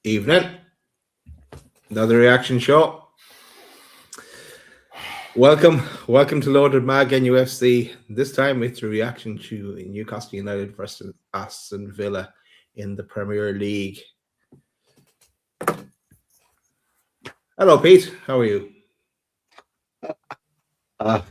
Evening. Another reaction show. Welcome to Loaded Mag NUFC. This time it's a reaction to Newcastle United versus Aston Villa in the Premier League. Hello, Pete. How are you? I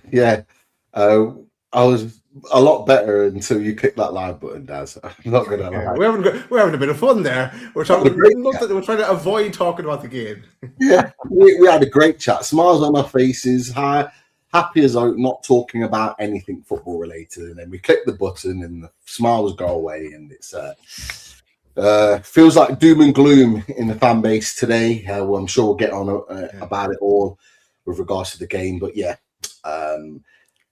was a lot better until you clicked that live button, Daz. I'm not going to lie. We're having a bit of fun there. We're trying to avoid talking about the game. Yeah, we had a great chat. Smiles on our faces. Happy as out, not talking about anything football related. And then we click the button and the smiles go away. And it's feels like doom and gloom in the fan base today. I'm sure we'll get on about it all with regards to the game. But yeah,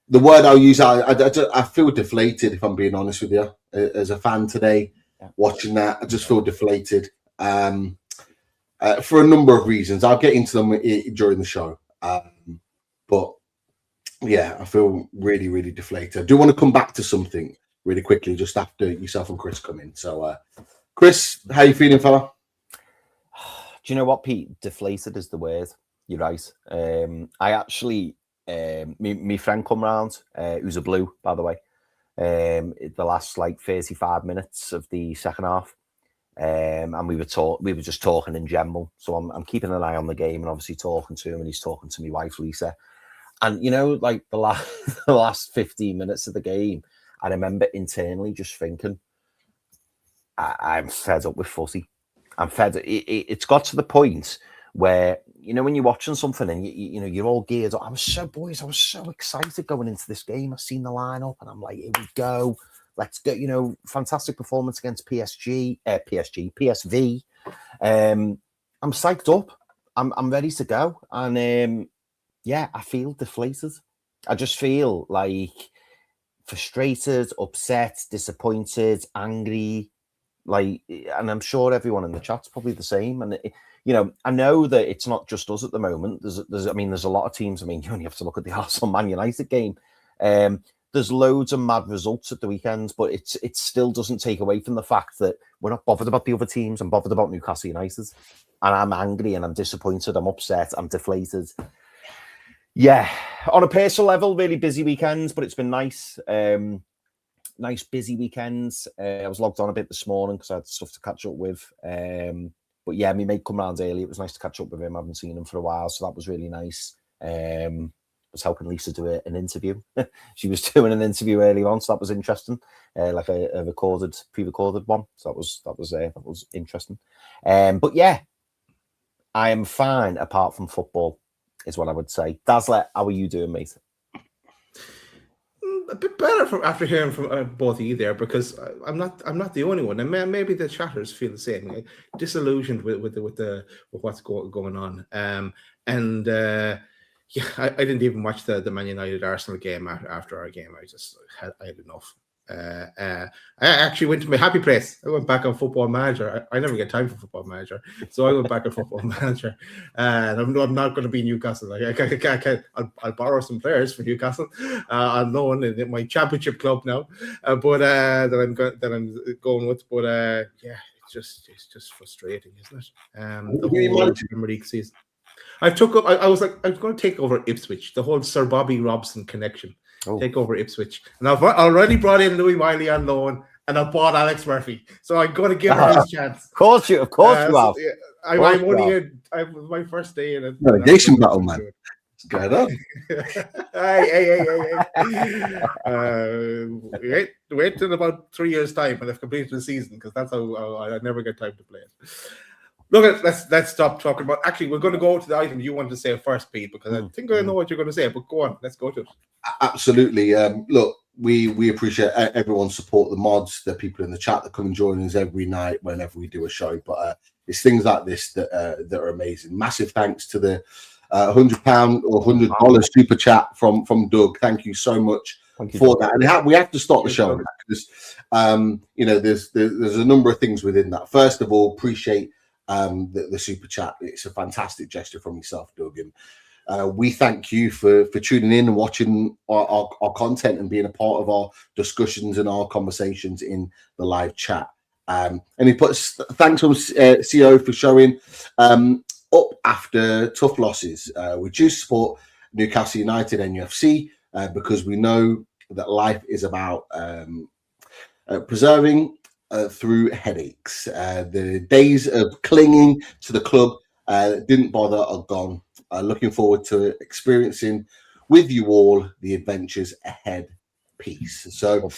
the word I'll use, I feel deflated, if I'm being honest with you. As a fan today, watching that, I just feel deflated for a number of reasons. I'll get into them during the show. But yeah, I feel really, really deflated. I do want to come back to something really quickly just after yourself and Chris come in. So, Chris, how you feeling, fella? Do you know what, Pete? Deflated is the word. You're right. I actually... my friend come round, who's a blue, by the way, the last like 35 minutes of the second half, and we were just talking in general. So I'm keeping an eye on the game and obviously talking to him, and he's talking to my wife Lisa. And you know, like the last 15 minutes of the game, I remember internally just thinking, I'm fed up with footy. I'm fed. It's got to the point where, you know, when you're watching something and you know you're all geared up. I was so excited going into this game. I've seen the lineup and I'm like, here we go, let's go. You know, fantastic performance against PSV. I'm psyched up. I'm ready to go. And yeah, I feel deflated. I just feel like frustrated, upset, disappointed, angry. Like, and I'm sure everyone in the chat's probably the same. And you know, I know that it's not just us at the moment. There's a lot of teams. I mean, you only have to look at the Arsenal Man United game. There's loads of mad results at the weekends, but it still doesn't take away from the fact that we're not bothered about the other teams. I'm bothered about Newcastle United, and I'm angry and I'm disappointed. I'm upset. I'm deflated. Yeah, on a personal level, really busy weekends, but it's been nice. Nice busy weekends. I was logged on a bit this morning because I had stuff to catch up with. But yeah, my mate come round early. It was nice to catch up with him. I haven't seen him for a while, so that was really nice. I was helping Lisa do an interview. She was doing an interview early on, so that was interesting. Like a pre-recorded one. So that was interesting. But yeah, I am fine apart from football, is what I would say. Dazzler, how are you doing, mate? A bit better after hearing from both of you there, because I'm not the only one, and maybe the chatters feel the same. Like, disillusioned with what's going on. Yeah, I didn't even watch the Man United Arsenal game after our game. I had enough. I actually went to my happy place. I went back on Football Manager. I never get time for Football Manager, so I went back on Football Manager. And I'm not going to be Newcastle. Like, I can't. I'll borrow some players for Newcastle. I'm known in my championship club now, but that I'm going with. But yeah, it's just frustrating, isn't it? The whole Premier League season. I was going to take over Ipswich. The whole Sir Bobby Robson connection. Take over Ipswich, and I've already brought in Louis Wiley on loan, and I bought Alex Murphy, so I'm going to give him his chance. Of course you have. So, yeah, I'm only here. I was my first day in a relegation battle, man. It's going on. Hey. Wait till about 3 years' time, and I've completed the season, because that's how I never get time to play it. Look, let's stop talking about. Actually, we're going to go to the item you wanted to say first, Pete, because I think I know what you're going to say. But go on, let's go to it. Absolutely. Look, we appreciate everyone's support, the mods, the people in the chat that come and join us every night whenever we do a show. But it's things like this that are amazing. Massive thanks to the £100 or $100 super chat from Doug. Thank you so much for that. And we have to start the show because you know there's a number of things within that. First of all, appreciate the super chat. It's a fantastic gesture from yourself, Doug, and we thank you for tuning in and watching our content and being a part of our discussions and our conversations in the live chat. And he puts thanks on CEO for showing up after tough losses. We choose to support Newcastle United and NUFC because we know that life is about preserving through headaches. The days of clinging to the club didn't bother are gone. Looking forward to experiencing with you all the adventures ahead. Peace. So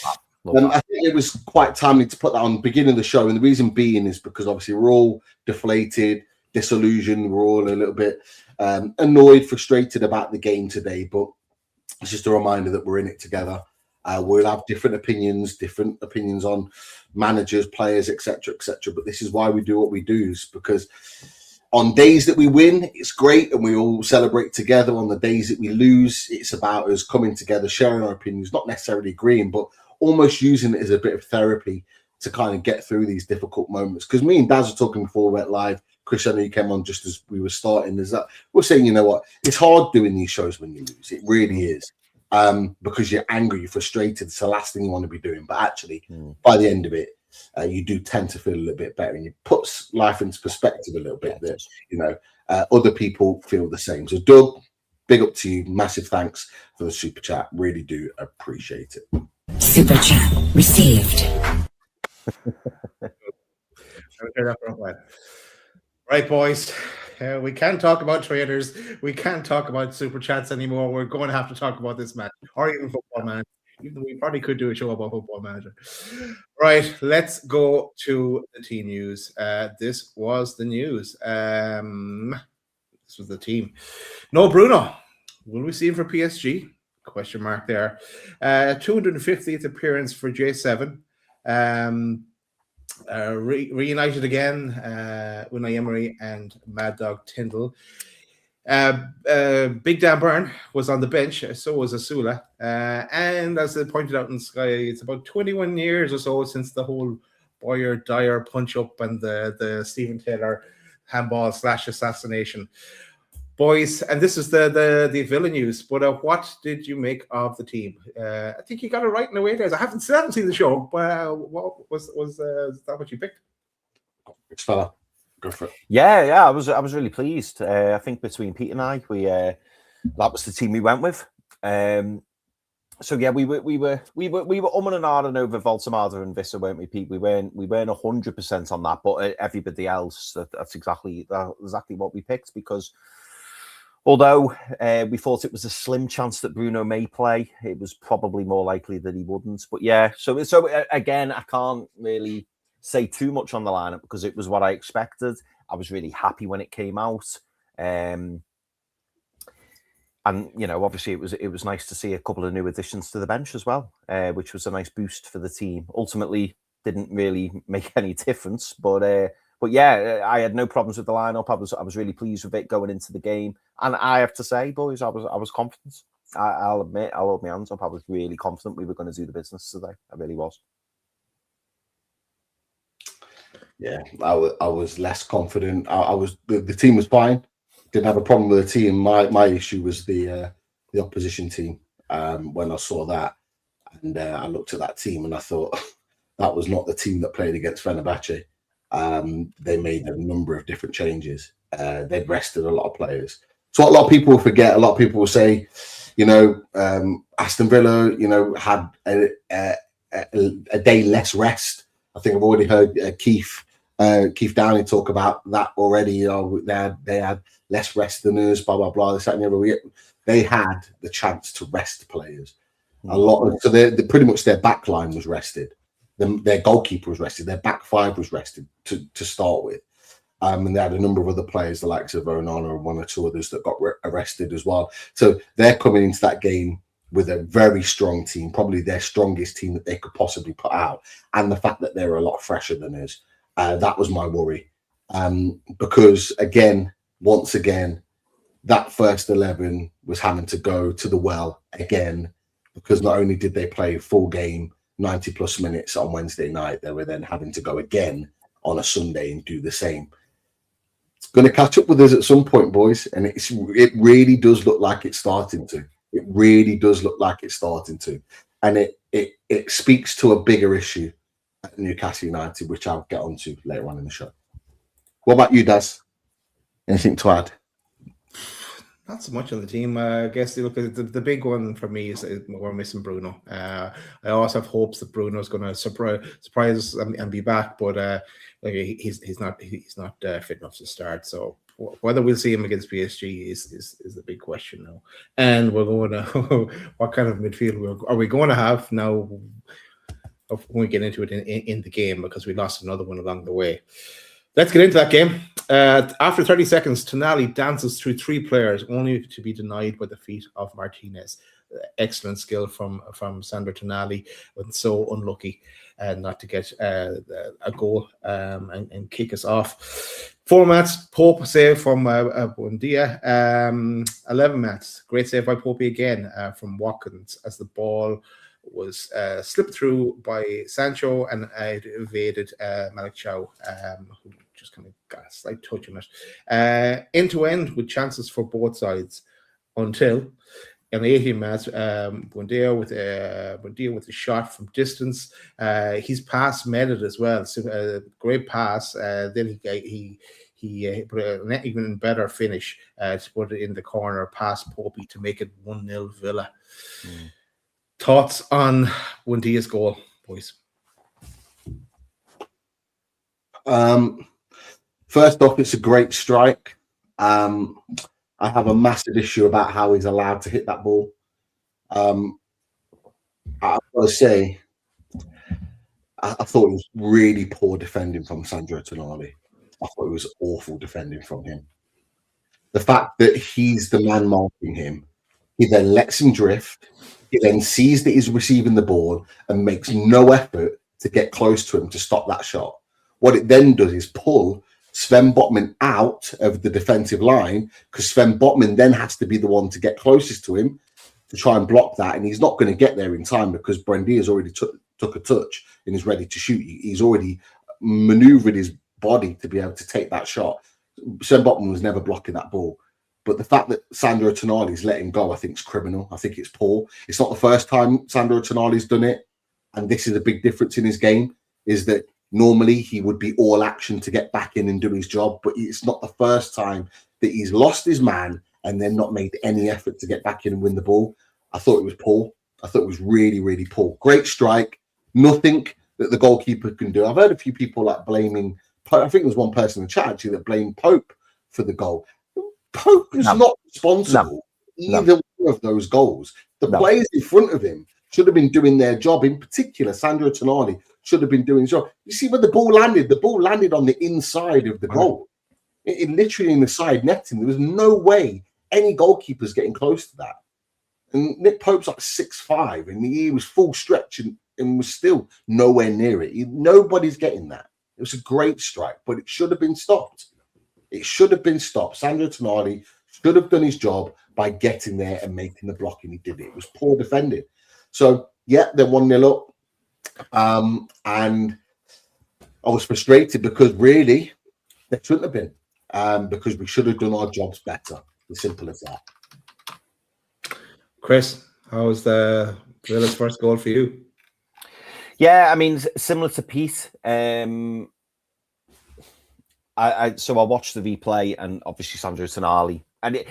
I think it was quite timely to put that on the beginning of the show, and the reason being is because obviously we're all deflated, disillusioned, we're all a little bit annoyed, frustrated about the game today, but it's just a reminder that we're in it together. We'll have different opinions on managers, players, etc., etc. But this is why we do what we do, is because on days that we win, it's great and we all celebrate together. On the days that we lose, it's about us coming together, sharing our opinions, not necessarily agreeing, but almost using it as a bit of therapy to kind of get through these difficult moments. Because me and Daz were talking before we went live. Chris, I know you came on just as we were starting. Is that we're saying, you know what? It's hard doing these shows when you lose. It really is. Because you're angry, you're frustrated. It's the last thing you want to be doing. But actually, by the end of it, you do tend to feel a little bit better, and it puts life into perspective a little bit. That other people feel the same. So, Doug, big up to you. Massive thanks for the super chat. Really do appreciate it. Super chat received. Right, boys. We can't talk about trainers. We can't talk about super chats anymore. We're going to have to talk about this match, or even Football Manager. Even though we probably could do a show about Football Manager. Right, let's go to the team news. This was the news. This was the team. No Bruno. Will we see him for PSG? Question mark there. 250th appearance for J7. Reunited again, Unai Emery and Mad Dog Tyndall. Big Dan Byrne was on the bench, so was Asula. And as I pointed out in Sky, it's about 21 years or so since the whole Boyer Dyer punch up and the Stephen Taylor handball / assassination. Boys, and this is the Villa news, but what did you make of the team? I think you got it right in the way there. I haven't seen the show. What was that what you picked? Which fella? Go for it. Yeah, I was really pleased. I think between Pete and I, that was the team we went with. So yeah, we were and ahhing over Voltemada and Vissa, weren't we, Pete? We weren't 100% on that, but everybody else, that's exactly what we picked, because although we thought it was a slim chance that Bruno may play, it was probably more likely that he wouldn't. But yeah, so again, I can't really say too much on the lineup because it was what I expected. I was really happy when it came out, and obviously it was nice to see a couple of new additions to the bench as well, which was a nice boost for the team. Ultimately, didn't really make any difference, but yeah, I had no problems with the lineup. I was really pleased with it going into the game, and I have to say, boys, I was confident. I'll admit, I'll hold my hands up. I was really confident we were going to do the business today. I really was. Yeah, I was less confident. The team was fine. Didn't have a problem with the team. My issue was the opposition team. When I saw that, and I looked at that team, and I thought that was not the team that played against Fenerbahce. They made a number of different changes. They'd rested a lot of players. So what a lot of people will forget, a lot of people will say, Aston Villa, had a day less rest. I think I've already heard Keith Downing talk about that already. They had less rest than us, blah, blah, blah. They had the chance to rest players. So pretty much their back line was rested. Their goalkeeper was rested. Their back five was rested to start with. And they had a number of other players, the likes of Onana and one or two others that got arrested as well. So they're coming into that game with a very strong team, probably their strongest team that they could possibly put out. And the fact that they're a lot fresher than us, that was my worry. Because, once again, that first 11 was having to go to the well again, because not only did they play a full game, 90 plus minutes on Wednesday night, they were then having to go again on a Sunday and do the same. It's going to catch up with us at some point, boys, and it really does look like it's starting to. It really does look like it's starting to, and it speaks to a bigger issue. at Newcastle United, which I'll get onto later on in the show. What about you, Daz? Anything to add? Not so much on the team. I guess look, the big one for me is we're missing Bruno. I also have hopes that Bruno's going to surprise and be back, but like he's not fit enough to start. So whether we'll see him against PSG is the big question now. And we're going to what kind of midfield are we going to have now when we get into it in the game, because we lost another one along the way. Let's get into that game. After 30 seconds, Tonali dances through 3 players, only to be denied by the feet of Martínez. Excellent skill from Sandro Tonali, but so unlucky not to get a goal and kick us off. 4 mats, Pope save from Buendía. 11 mats, great save by Pope again from Watkins as the ball was slipped through by Sancho and evaded Magpies, who just kind of got a slight touch on it. End to end with chances for both sides until in the 18 match, Buendía with a shot from distance. His pass made it as well. So, great pass. Then he put an even better finish to put it in the corner past Popey to make it 1-0 Villa. Thoughts on Buendia's goal, boys? First off, it's a great strike. I have a massive issue about how he's allowed to hit that ball. I've got to say, I thought it was really poor defending from Sandro Tonali. I thought it was awful defending from him. The fact that he's the man marking him, he then lets him drift. He then sees that he's receiving the ball and makes no effort to get close to him to stop that shot. What it then does is pull Sven Botman out of the defensive line, because Sven Botman then has to be the one to get closest to him to try and block that. And he's not going to get there in time because Buendía has already took a touch and is ready to shoot. He's already maneuvered his body to be able to take that shot. Sven Botman was never blocking that ball. But the fact that Sandro Tonali's let him go, I think is criminal. I think it's poor. It's not the first time Sandro Tonali's done it. And this is a big difference in his game, is that normally he would be all action to get back in and do his job. But it's not the first time that he's lost his man and then not made any effort to get back in and win the ball. I thought it was poor. I thought it was really, really poor. Great strike. Nothing that the goalkeeper can do. I've heard a few people like blaming, I think there was one person in the chat actually that blamed Pope for the goal. Pope is not responsible either one of those goals. The players in front of him should have been doing their job. In particular, Sandro Tonali should have been doing his job. You see, when the ball landed on the inside of the goal. It literally in the side netting. There was no way any goalkeeper's getting close to that. And Nick Pope's like 6'5", and he was full stretch and was still nowhere near it. Nobody's getting that. It was a great strike, but it should have been stopped. It should have been stopped. Sandro Tonali should have done his job by getting there and making the block, and he did it. It was poor defending. So, yeah, they're 1-0 up. And I was frustrated because really, they shouldn't have been. Because we should have done our jobs better. As simple as that. Chris, how was the Villa's first goal for you? Yeah, I mean, similar to Pete. So I watched the replay, and obviously Sandro Tonali. And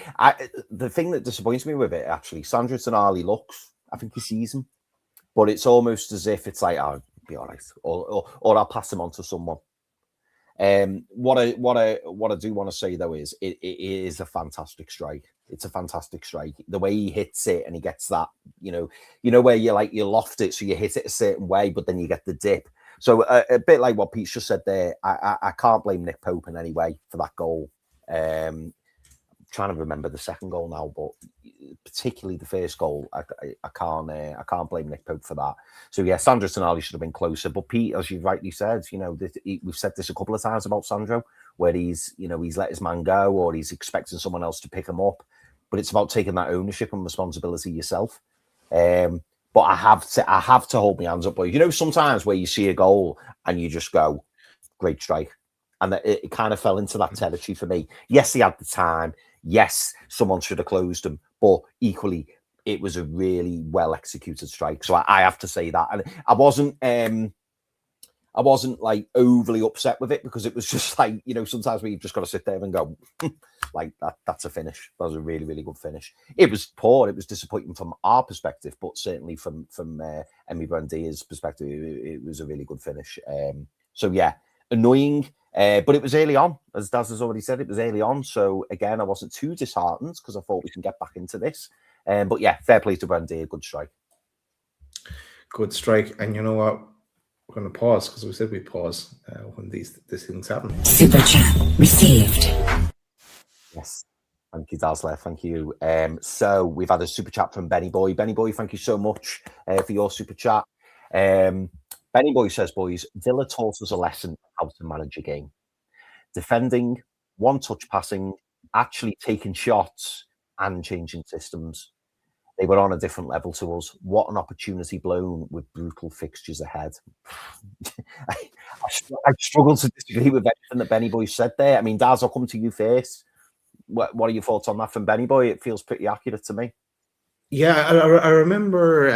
the thing that disappoints me with it, actually, Sandro Tonali looks, I think he sees him, but it's almost as if it's like, oh, be all right, or I'll pass him on to someone. What I do want to say though is it is a fantastic strike. It's a fantastic strike. The way he hits it and he gets that, you know where you loft it, so you hit it a certain way, but then you get the dip. So a bit like what Pete just said there, I can't blame Nick Pope in any way for that goal. I'm trying to remember the second goal now, but particularly the first goal, I can't blame Nick Pope for that. So yeah, Sandro Tonali should have been closer. But Pete, as you rightly said, we've said this a couple of times about Sandro, where he's let his man go or he's expecting someone else to pick him up. But it's about taking that ownership and responsibility yourself. But I have to hold my hands up, boys. Sometimes where you see a goal and you just go, great strike. And it kind of fell into that territory for me. Yes, he had the time. Yes, someone should have closed him. But equally, it was a really well-executed strike. So I have to say that. And I I wasn't like overly upset with it because it was just like, you know, sometimes we've just got to sit there and go, like that's a finish. That was a really, really good finish. It was poor. It was disappointing from our perspective, but certainly from Emi Buendia's perspective, it was a really good finish. So yeah, annoying, but it was early on, as Daz has already said. It was early on, so again, I wasn't too disheartened because I thought we can get back into this. But yeah, fair play to Buendia, good strike. Good strike, and you know what? We're going to pause because we said we'd pause when these things happen. Super chat received. Yes. Thank you, Dazzler. Thank you. So we've had a super chat from Benny Boy. Benny Boy, thank you so much for your super chat. Benny Boy says, boys, Villa taught us a lesson how to manage a game. Defending, one-touch passing, actually taking shots and changing systems. They were on a different level to us. What an opportunity blown with brutal fixtures ahead. I struggle to disagree with everything that Benny Boy said there. I mean, Daz, I'll come to you first. What are your thoughts on that from Benny Boy? It feels pretty accurate to me. Yeah, I remember.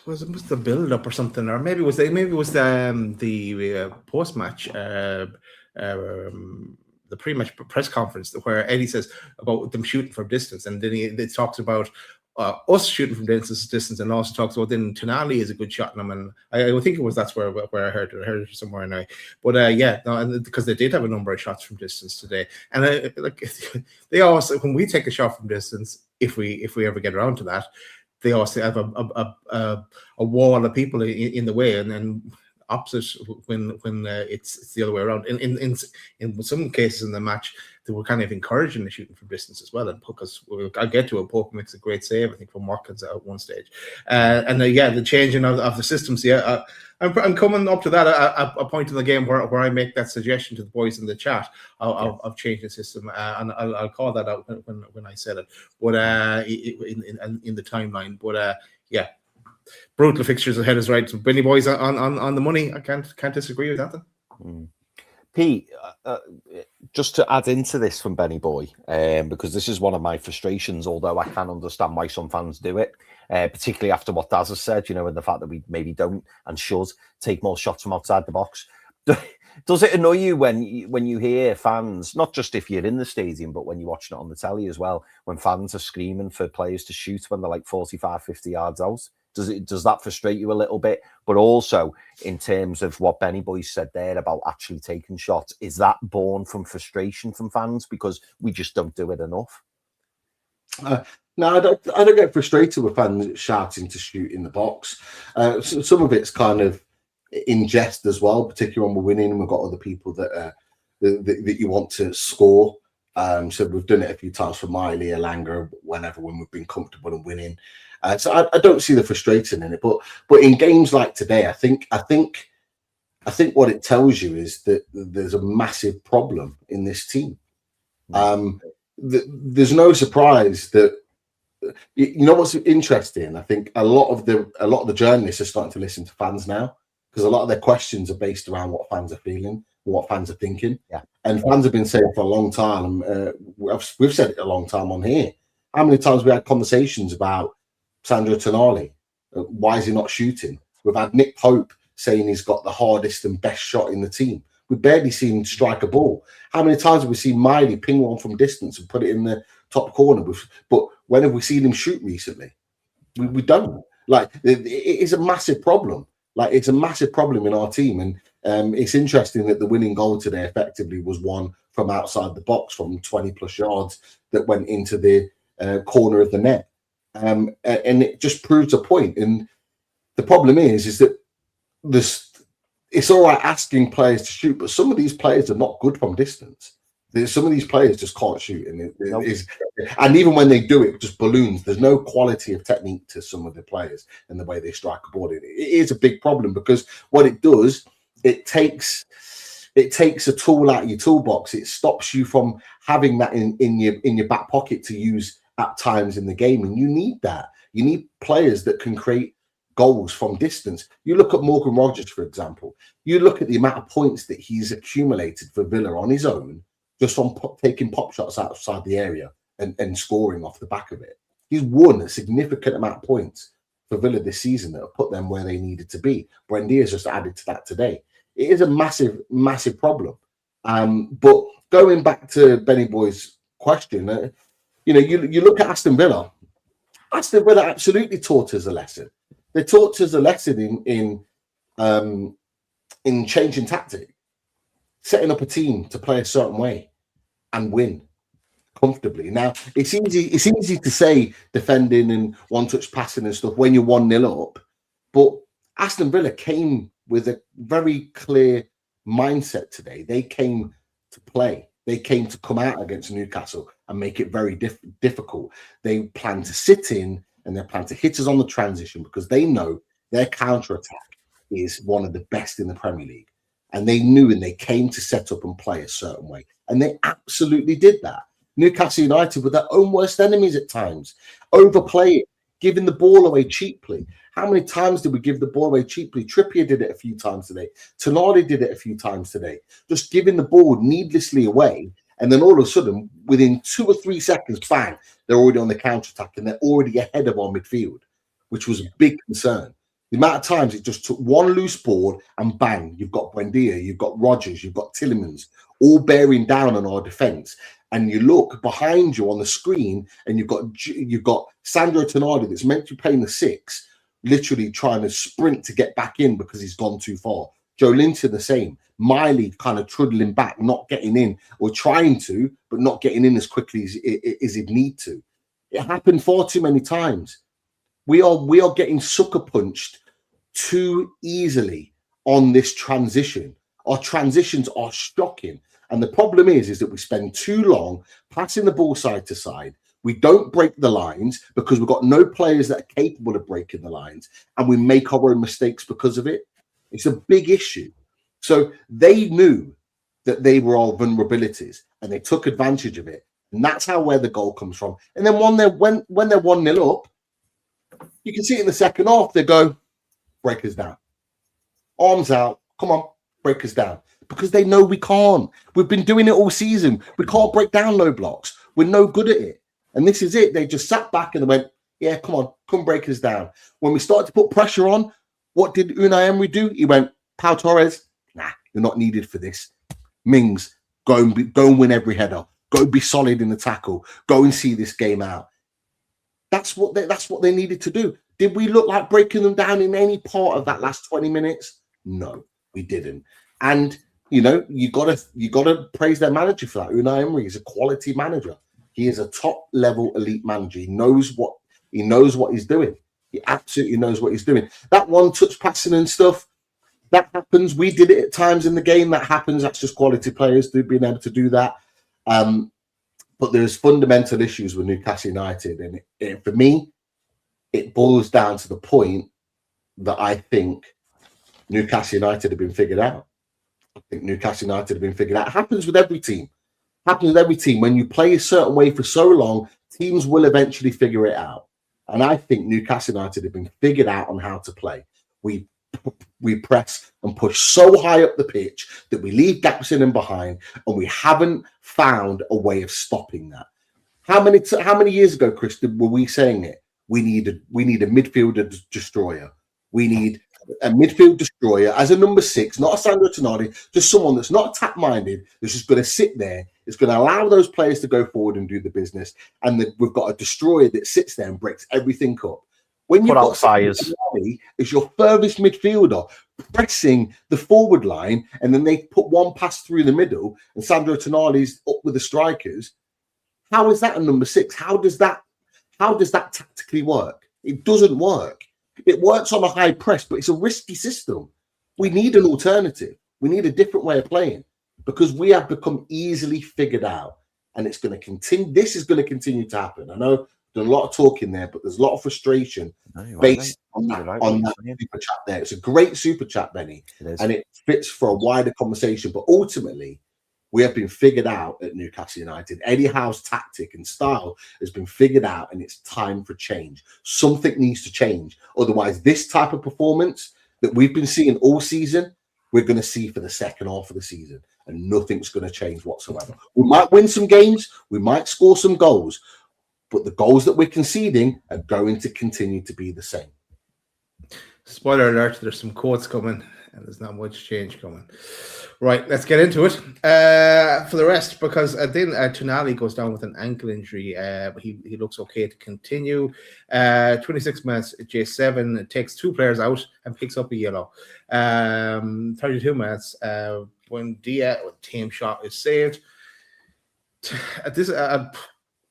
Was the build up or something, or maybe it was the post match. The pre-match press conference where Eddie says about them shooting from distance, and then he talks about us shooting from distance, and also talks about then Tonali is a good shot in them, and I think that's where I heard it somewhere now. But and because they did have a number of shots from distance today, and they also, when we take a shot from distance, if we ever get around to that, they also have a wall of people in the way, and then opposite when it's the other way around. In some cases in the match, they were kind of encouraging the shooting from distance as well. And because I'll get to it, Pope makes a great save, I think, from Watkins at one stage. The changing of the systems. Yeah, I'm coming up to that a point in the game where I make that suggestion to the boys in the chat of changing the system, and I'll call that out when I said it. But in the timeline, but yeah. Brutal fixtures ahead is right. So Benny Boy's on the money. I can't disagree with that. Pete, just to add into this from Benny Boy, because this is one of my frustrations, although I can understand why some fans do it, particularly after what Daz has said, you know, and the fact that we maybe don't and should take more shots from outside the box. Does it annoy you when you hear fans, not just if you're in the stadium, but when you're watching it on the telly as well, when fans are screaming for players to shoot when they're like 45, 50 yards out? Does that frustrate you a little bit? But also, in terms of what Benny Boy said there about actually taking shots, is that born from frustration from fans because we just don't do it enough? No, I don't get frustrated with fans shouting to shoot in the box. Some of it's kind of in jest as well, particularly when we're winning and we've got other people that you want to score. So we've done it a few times for Miley, Elanga, when we've been comfortable and winning. So I don't see the frustration in it, but in games like today, I think what it tells you is that there's a massive problem in this team. There's no surprise that, you know what's interesting. I think a lot of the journalists are starting to listen to fans now because a lot of their questions are based around what fans are feeling, what fans are thinking. Yeah, and fans have been saying for a long time. We've said it a long time on here. How many times we had conversations about Sandro Tonali? Why is he not shooting? We've had Nick Pope saying he's got the hardest and best shot in the team. We've barely seen him strike a ball. How many times have we seen Miley ping one from distance and put it in the top corner? But when have we seen him shoot recently? We don't. Like, it is a massive problem. Like, it's a massive problem in our team. And it's interesting that the winning goal today effectively was one from outside the box from 20 plus yards that went into the corner of the net. And it just proves a point. And the problem is that it's all right asking players to shoot, but some of these players are not good from distance. Some of these players just can't shoot, and even when they do it, just balloons. There's no quality of technique to some of the players and the way they strike a ball. It is a big problem because what it does, it takes a tool out of your toolbox. It stops you from having that in your back pocket to use at times in the game, and you need that. You need players that can create goals from distance. You look at Morgan Rogers, for example. You look at the amount of points that he's accumulated for Villa on his own, just from taking pop shots outside the area and scoring off the back of it. He's won a significant amount of points for Villa this season that have put them where they needed to be. Buendía has just added to that today. It is a massive, massive problem. But going back to Benny Boy's question, you look at Aston Villa. Aston Villa absolutely taught us a lesson. They taught us a lesson in changing tactic, setting up a team to play a certain way and win comfortably. Now, it's easy to say defending and one-touch passing and stuff when you're 1-0 up, but Aston Villa came with a very clear mindset today. They came to play. They came to come out against Newcastle and make it very difficult. They plan to sit in and they plan to hit us on the transition because they know their counter-attack is one of the best in the Premier League. And they knew and they came to set up and play a certain way. And they absolutely did that. Newcastle United were their own worst enemies at times. Overplaying, giving the ball away cheaply. How many times did we give the ball away cheaply? Trippier did it a few times today. Tonali did it a few times today. Just giving the ball needlessly away. And then all of a sudden, within 2 or 3 seconds, bang, they're already on the counter-attack and they're already ahead of our midfield, which was a big concern. The amount of times it just took one loose ball and bang, you've got Buendía, you've got Rodgers, you've got Tielemans, all bearing down on our defence. And you look behind you on the screen and you've got Sandro Tonali that's meant to be playing the 6, literally trying to sprint to get back in because he's gone too far. Joelinton the same. Miley kind of trundling back, not getting in, or trying to, but not getting in as quickly as he'd need to. It happened far too many times. We are getting sucker punched too easily on this transition. Our transitions are shocking. And the problem is that we spend too long passing the ball side to side. We don't break the lines because we've got no players that are capable of breaking the lines. And we make our own mistakes because of it. It's a big issue. So they knew that they were all vulnerabilities and they took advantage of it. And that's where the goal comes from. And then when they're 1-0 up, you can see it in the second half. They go, break us down. Arms out. Come on, break us down. Because they know we can't. We've been doing it all season. We can't break down low blocks. We're no good at it. And this is it. They just sat back and they went, yeah, come on, come break us down. When we started to put pressure on, what did Unai Emery do? He went, Pau Torres, nah, you're not needed for this. Mings, go and win every header. Go be solid in the tackle. Go and see this game out. That's what they needed to do. Did we look like breaking them down in any part of that last 20 minutes? No, we didn't. And you gotta praise their manager for that. Unai Emery is a quality manager. He is a top level elite manager. He knows what he's doing. He absolutely knows what he's doing. That one-touch passing and stuff, that happens. We did it at times in the game. That happens. That's just quality players being able to do that. But there's fundamental issues with Newcastle United. And for me, it boils down to the point that I think Newcastle United have been figured out. I think Newcastle United have been figured out. It happens with every team. When you play a certain way for so long, teams will eventually figure it out. And I think Newcastle United have been figured out on how to play. We press and push so high up the pitch that we leave gaps in and behind, and we haven't found a way of stopping that. How many years ago, Chris, were we saying it? We need a midfielder destroyer. We need a midfield destroyer as a number 6, not a Sandro Tonali, just someone that's not attack-minded, that's just going to sit there. It's going to allow those players to go forward and do the business. And we've got a destroyer that sits there and breaks everything up. When you've got fires as your furthest midfielder pressing the forward line, and then they put one pass through the middle, and Sandro Tonali's up with the strikers, how is that a number 6? How does that tactically work? It doesn't work. It works on a high press, but it's a risky system. We need an alternative. We need a different way of playing because we have become easily figured out, and it's going to continue. This is going to continue to happen. I know there's a lot of talking there, but there's a lot of frustration based on that super chat there. It's a great super chat, Benny, and it fits for a wider conversation. But ultimately, we have been figured out at Newcastle United. Eddie Howe's tactic and style has been figured out, and it's time for change. Something needs to change. Otherwise, this type of performance that we've been seeing all season, we're going to see for the second half of the season, and nothing's going to change whatsoever. We might win some games, we might score some goals, but the goals that we're conceding are going to continue to be the same. Spoiler alert, there's some quotes coming and there's not much change coming. Right, let's get into it. For the rest, because then Tonali goes down with an ankle injury. But he looks okay to continue. 26 minutes, J7 takes 2 players out and picks up a yellow. 32 minutes, Buendía with team shot is saved. This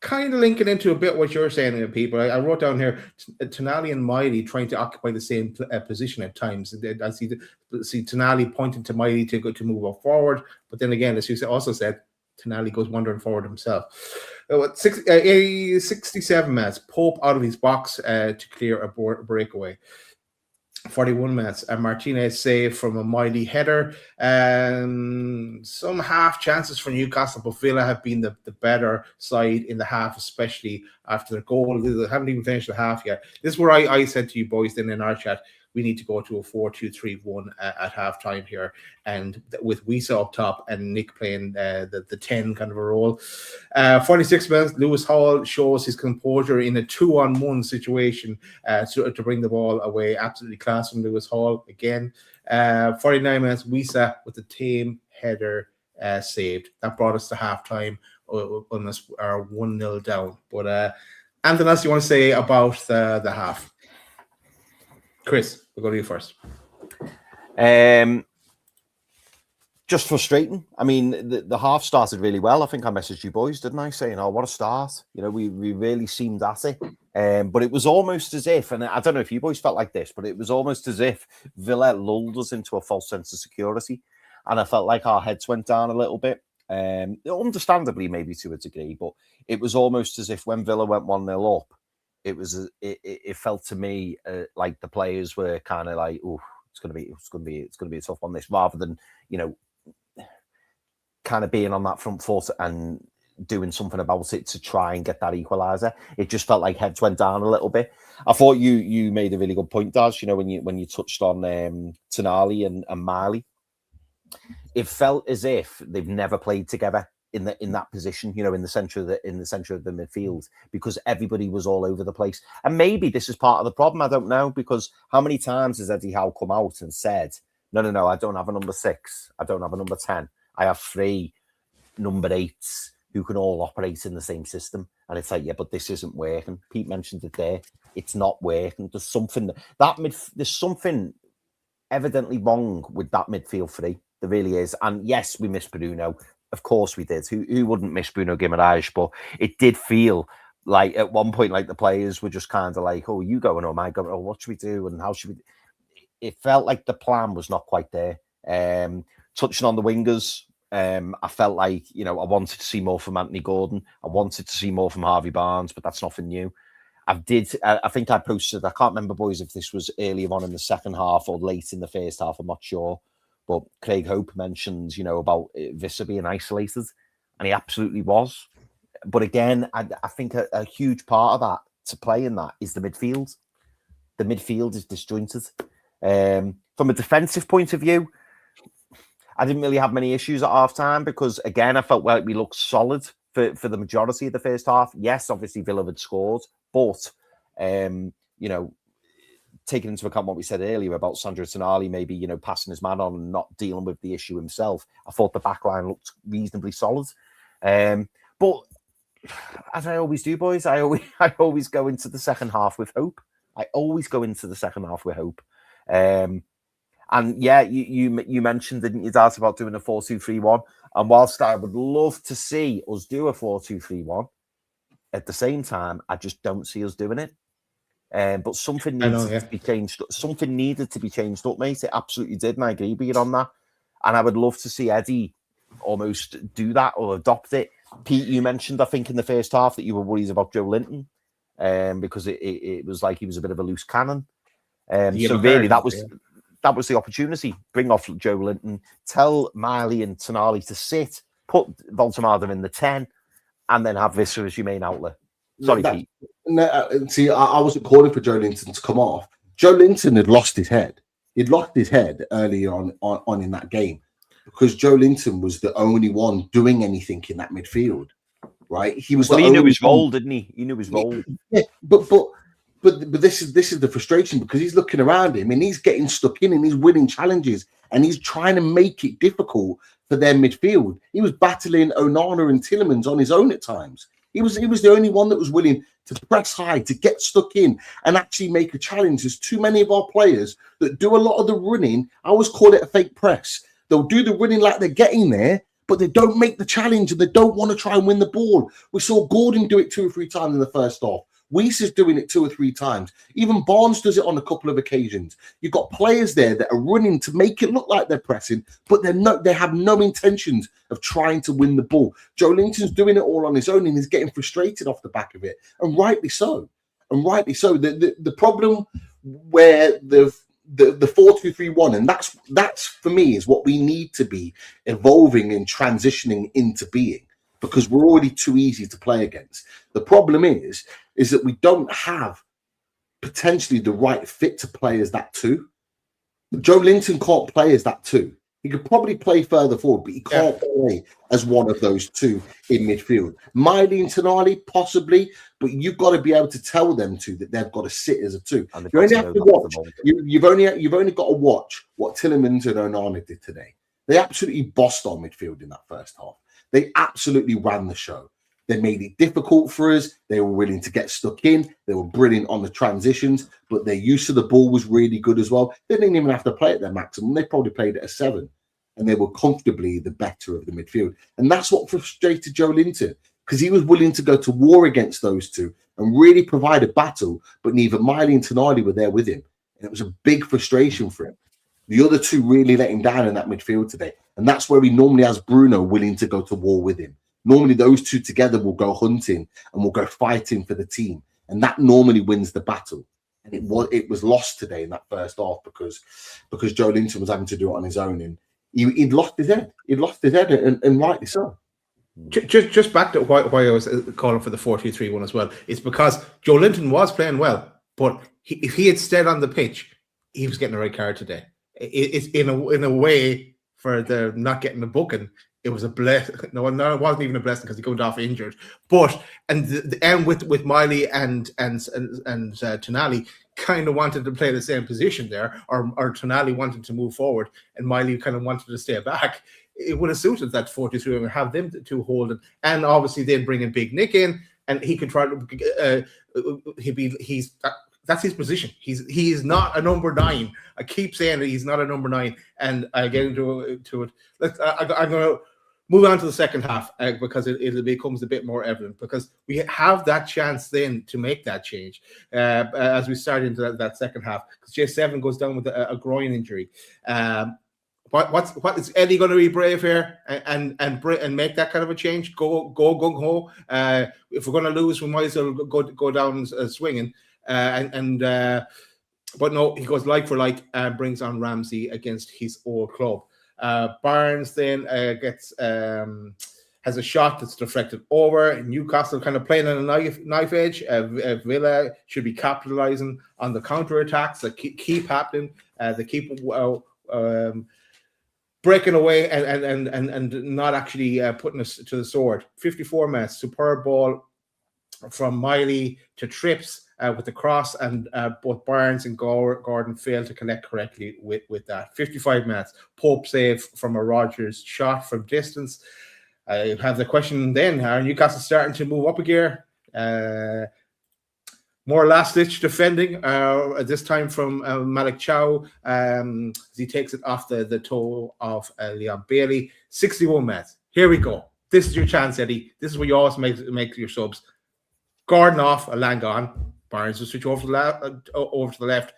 kind of linking into a bit what you're saying, people. I wrote down here Tonali and Miley trying to occupy the same position at times. I see Tonali pointing to Miley to move forward, but then again, as you also said, Tonali goes wandering forward himself. 67 minutes, Pope out of his box to clear a breakaway. 41 minutes, and Martínez save from a Miley header. Some half chances for Newcastle, but Villa have been the better side in the half, especially after their goal. They haven't even finished the half yet. This is where I said to you boys then in our chat, we need to go to a 4-2-3-1 at half time here, and with Wisa up top and Nick playing the 10 kind of a role. 46 minutes, Lewis Hall shows his composure in a 2-on-1 situation to bring the ball away. Absolutely class from Lewis Hall again. 49 minutes, Wisa with the team header saved. That brought us to half time on us are 1-0 down. But anything else you want to say about the half? Chris, we'll go to you first. Just frustrating. I mean, the half started really well. I think I messaged you boys, didn't I? Saying, oh, what a start. You know, we really seemed at it. But it was almost as if, and I don't know if you boys felt like this, but it was almost as if Villa lulled us into a false sense of security. And I felt like our heads went down a little bit. Understandably, maybe to a degree, but it was almost as if when Villa went 1-0 up, it felt to me like the players were kind of like, oh, it's gonna be a tough one, this, rather than, you know, kind of being on that front foot and doing something about it to try and get that equaliser. It just felt like heads went down a little bit. I thought you made a really good point, Daz. You know, when you touched on Tonali and Marley, it felt as if they've never played together in that position, you know, in the center of the midfield, because everybody was all over the place. And maybe this is part of the problem. I don't know, because how many times has Eddie Howe come out and said, no, I don't have a number 6, I don't have a number 10, I have 3 number 8s who can all operate in the same system. And it's like, yeah, but this isn't working. Pete mentioned it there. It's not working. There's something evidently wrong with that midfield 3. There really is. And yes, we miss Bruno. Of course we did. Who wouldn't miss Bruno Guimarães? But it did feel like at one point, like the players were just kind of like, oh, you going, oh, my God, oh, what should we do? And how should we? It felt like the plan was not quite there. Touching on the wingers, I felt like, you know, I wanted to see more from Anthony Gordon. I wanted to see more from Harvey Barnes, but that's nothing new. I think I posted, I can't remember, boys, if this was earlier on in the second half or late in the first half, I'm not sure. But Craig Hope mentions, you know, about Vissa being isolated, and he absolutely was. But again, I think a huge part of that, to play in that, is the midfield. The midfield is disjointed. From a defensive point of view, I didn't really have many issues at half-time because, again, I felt like we looked solid for the majority of the first half. Yes, obviously Villa had scored, but, you know, taking into account what we said earlier about Sandro Tonali maybe, you know, passing his man on and not dealing with the issue himself, I thought the back line looked reasonably solid. But as I always do, boys, I always go into the second half with hope. And yeah, you mentioned, didn't you, Dad, about doing a 4-2-3-1? And whilst I would love to see us do a 4-2-3-1, at the same time, I just don't see us doing it. But something needed to be changed. Something needed to be changed up, mate. It absolutely did, and I agree with you on that. And I would love to see Eddie almost do that or adopt it. Pete, you mentioned, I think, in the first half that you were worried about Joelinton, because it was like he was a bit of a loose cannon. So really, that was the opportunity. Bring off Joelinton, tell Miley and Tonali to sit, put Voltemada in the 10, and then have Vissa as your main outlet. Sorry, Pete. No, see, I wasn't calling for Joelinton to come off. Joelinton had lost his head. He'd lost his head early on in that game because Joelinton was the only one doing anything in that midfield, right? He was. Well, he knew his role, didn't he? He knew his role. Yeah, but But this is the frustration, because he's looking around him and he's getting stuck in and he's winning challenges and he's trying to make it difficult for their midfield. He was battling Onana and Tielemans on his own at times. He was the only one that was willing to press high, to get stuck in and actually make a challenge. There's too many of our players that do a lot of the running. I always call it a fake press. They'll do the running like they're getting there, but they don't make the challenge and they don't want to try and win the ball. We saw Gordon do it 2 or 3 times in the first half. Weiss is doing it 2 or 3 times. Even Barnes does it on a couple of occasions. You've got players there that are running to make it look like they're pressing, but they have no intentions of trying to win the ball. Joelinton's doing it all on his own and he's getting frustrated off the back of it, and rightly so. And rightly so. The problem where the 4-2-3-1, and that's for me is what we need to be evolving and transitioning into being, because we're already too easy to play against. The problem is that we don't have potentially the right fit to play as that 2. Joelinton can't play as that 2. He could probably play further forward, but he can't play as one of those 2 in midfield. Miley and Tonali, possibly, but you've got to be able to tell them that they've got to sit as a 2. You only have to watch. You've only got to watch what Tielemans and Onana did today. They absolutely bossed our midfield in that first half. They absolutely ran the show. They made it difficult for us. They were willing to get stuck in. They were brilliant on the transitions, but their use of the ball was really good as well. They didn't even have to play at their maximum. They probably played at a 7, and they were comfortably the better of the midfield. And that's what frustrated Joelinton, because he was willing to go to war against those 2 and really provide a battle, but neither Miley and Tonali were there with him. And it was a big frustration for him. The other 2 really let him down in that midfield today. And that's where he normally has Bruno willing to go to war with him. Normally those 2 together will go hunting and will go fighting for the team. And that normally wins the battle. And it was lost today in that first half because Joelinton was having to do it on his own. And he'd lost his head. He'd lost his head, and rightly so. Just back to why I was calling for the 4-2-3-1 as well. It's because Joelinton was playing well, but if he had stayed on the pitch, he was getting a red card today. It's in a way for the not getting the booking. It was a blessing. No, it wasn't even a blessing because he got off injured. But and with Miley and Tonali kind of wanted to play the same position there, or Tonali wanted to move forward, and Miley kind of wanted to stay back. It would have suited that 4-2-3 and have them to hold it, and obviously they'd bring in Big Nick in, and he could try to. That's his position. He is not a number 9. I keep saying that he's not a number 9, and I get into it. I'm going to move on to the second half because it becomes a bit more evident, because we have that chance then to make that change as we start into that second half. Because J7 goes down with a groin injury. What is Eddie going to be brave here and make that kind of a change? Go gung ho. If we're going to lose, we might as well go down swinging. But no, he goes like for like and brings on Ramsey against his old club. Barnes then has a shot that's deflected over. Newcastle kind of playing on a knife edge. Villa should be capitalizing on the counter attacks that keep happening. They keep breaking away and not actually putting us to the sword. 54 minutes, superb ball from Miley to Trips with the cross, and both Barnes and Gordon failed to connect correctly with that. 55 minutes, Pope save from a Rodgers shot from distance. I have the question then, are Newcastle starting to move up a gear? More last-ditch defending, this time from Malik Chow, as he takes it off the toe of Leon Bailey. 61 minutes. Here we go. This is your chance, Eddie. This is where you always make your subs. Gordon off, Lang on. Barnes will switch over to the left.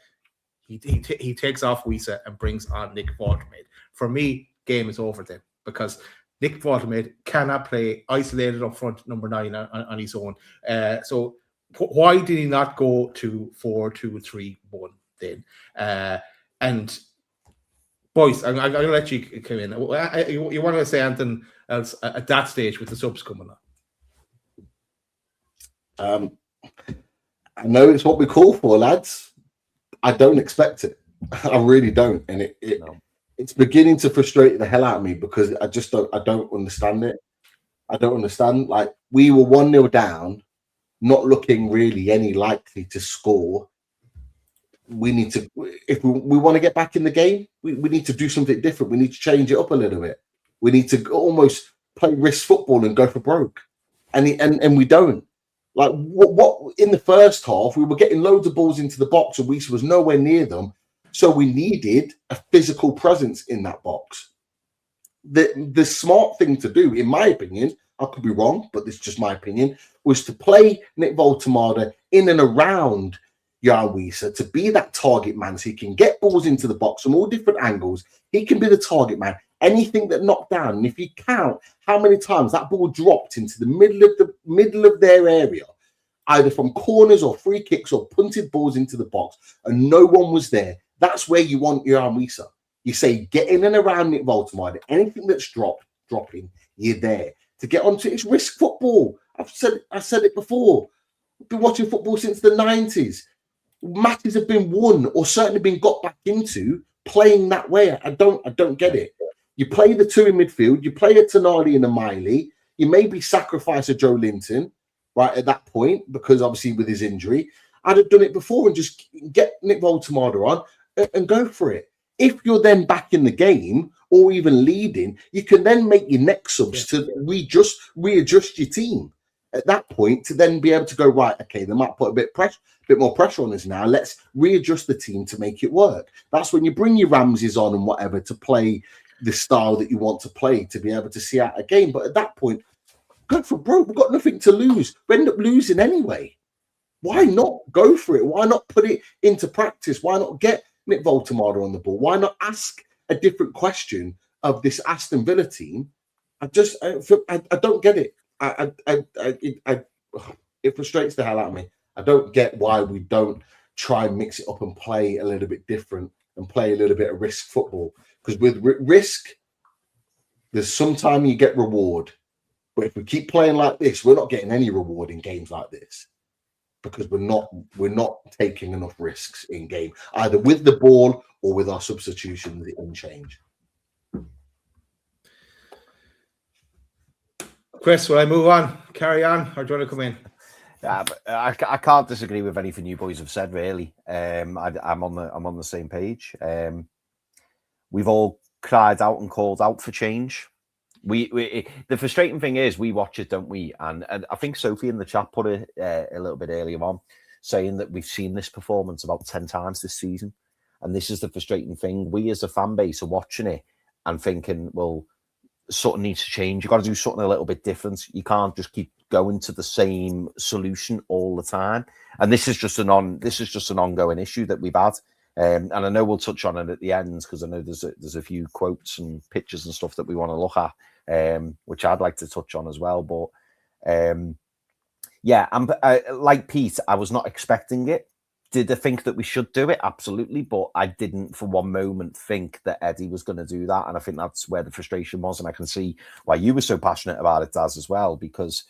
He takes off Wisa and brings on Nick Faltermaid. For me, game is over then, because Nick Faltermaid cannot play isolated up front, number 9 on his own. So why did he not go to 4-2-3-1 then? And boys, I'm going to let you come in. You want to say anything else at that stage with the subs coming on? I know it's what we call for, lads. I don't expect it. I really don't, and it's beginning to frustrate the hell out of me, because I don't understand it. I don't understand. Like, we were 1-0 down not looking really any likely to score. We need to, if we want to get back in the game, we need to do something different. We need to change it up a little bit. We need to almost play risk football and go for broke. And we don't. Like what in the first half, we were getting loads of balls into the box and Wiesa was nowhere near them. So we needed a physical presence in that box. The smart thing to do, in my opinion, I could be wrong, but this is just my opinion, was to play Nick Voltemade in and around Yoane Wissa to be that target man so he can get balls into the box from all different angles. He can be the target man. Anything that knocked down, and if you count how many times that ball dropped into the middle of their area, either from corners or free kicks or punted balls into the box, and no one was there, that's where you want Yoane Wissa. You say get in and around Nick Voltemade. Anything that's dropping, you're there. To get onto it's risk football. I said it before. I've been watching football since the 90s. Matches have been won or certainly been got back into playing that way. I don't get it. You play the two in midfield, you play a Tonali and a Miley, you maybe sacrifice a Joelinton right at that point, because obviously with his injury, I'd have done it before and just get Nick Voltemade on and go for it. If you're then back in the game or even leading, you can then make your next subs to readjust your team at that point to then be able to go, right, okay, they might put a bit more pressure on us now. Let's readjust the team to make it work. That's when you bring your Ramses on and whatever to play the style that you want to play to be able to see out a game. But at that point, go for broke. We've got nothing to lose. We end up losing anyway. Why not go for it? Why not put it into practice? Why not get Nick Voltemade on the ball? Why not ask a different question of this Aston Villa team? I don't get it. It frustrates the hell out of me. I don't get why we don't try and mix it up and play a little bit different and play a little bit of risk football. Because with risk, there's sometime you get reward. But if we keep playing like this, we're not getting any reward in games like this. Because we're not taking enough risks in game, either with the ball or with our substitutions in change. Chris, will I move on? Carry on, or do you want to come in? I can't disagree with anything you boys have said. Really, I'm on the same page. We've all cried out and called out for change. The frustrating thing is we watch it, don't we? And I think Sophie in the chat put it a little bit earlier on, saying that we've seen this performance about 10 times this season. And this is the frustrating thing. We as a fan base are watching it and thinking, well, something needs to change. You've got to do something a little bit different. You can't just keep going to the same solution all the time. And this is just an ongoing issue that we've had. And I know we'll touch on it at the end because I know there's a few quotes and pictures and stuff that we want to look at, which I'd like to touch on as well. But like Pete, I was not expecting it. Did I think that we should do it? Absolutely. But I didn't for one moment think that Eddie was going to do that. And I think that's where the frustration was. And I can see why you were so passionate about it, Daz, as well, because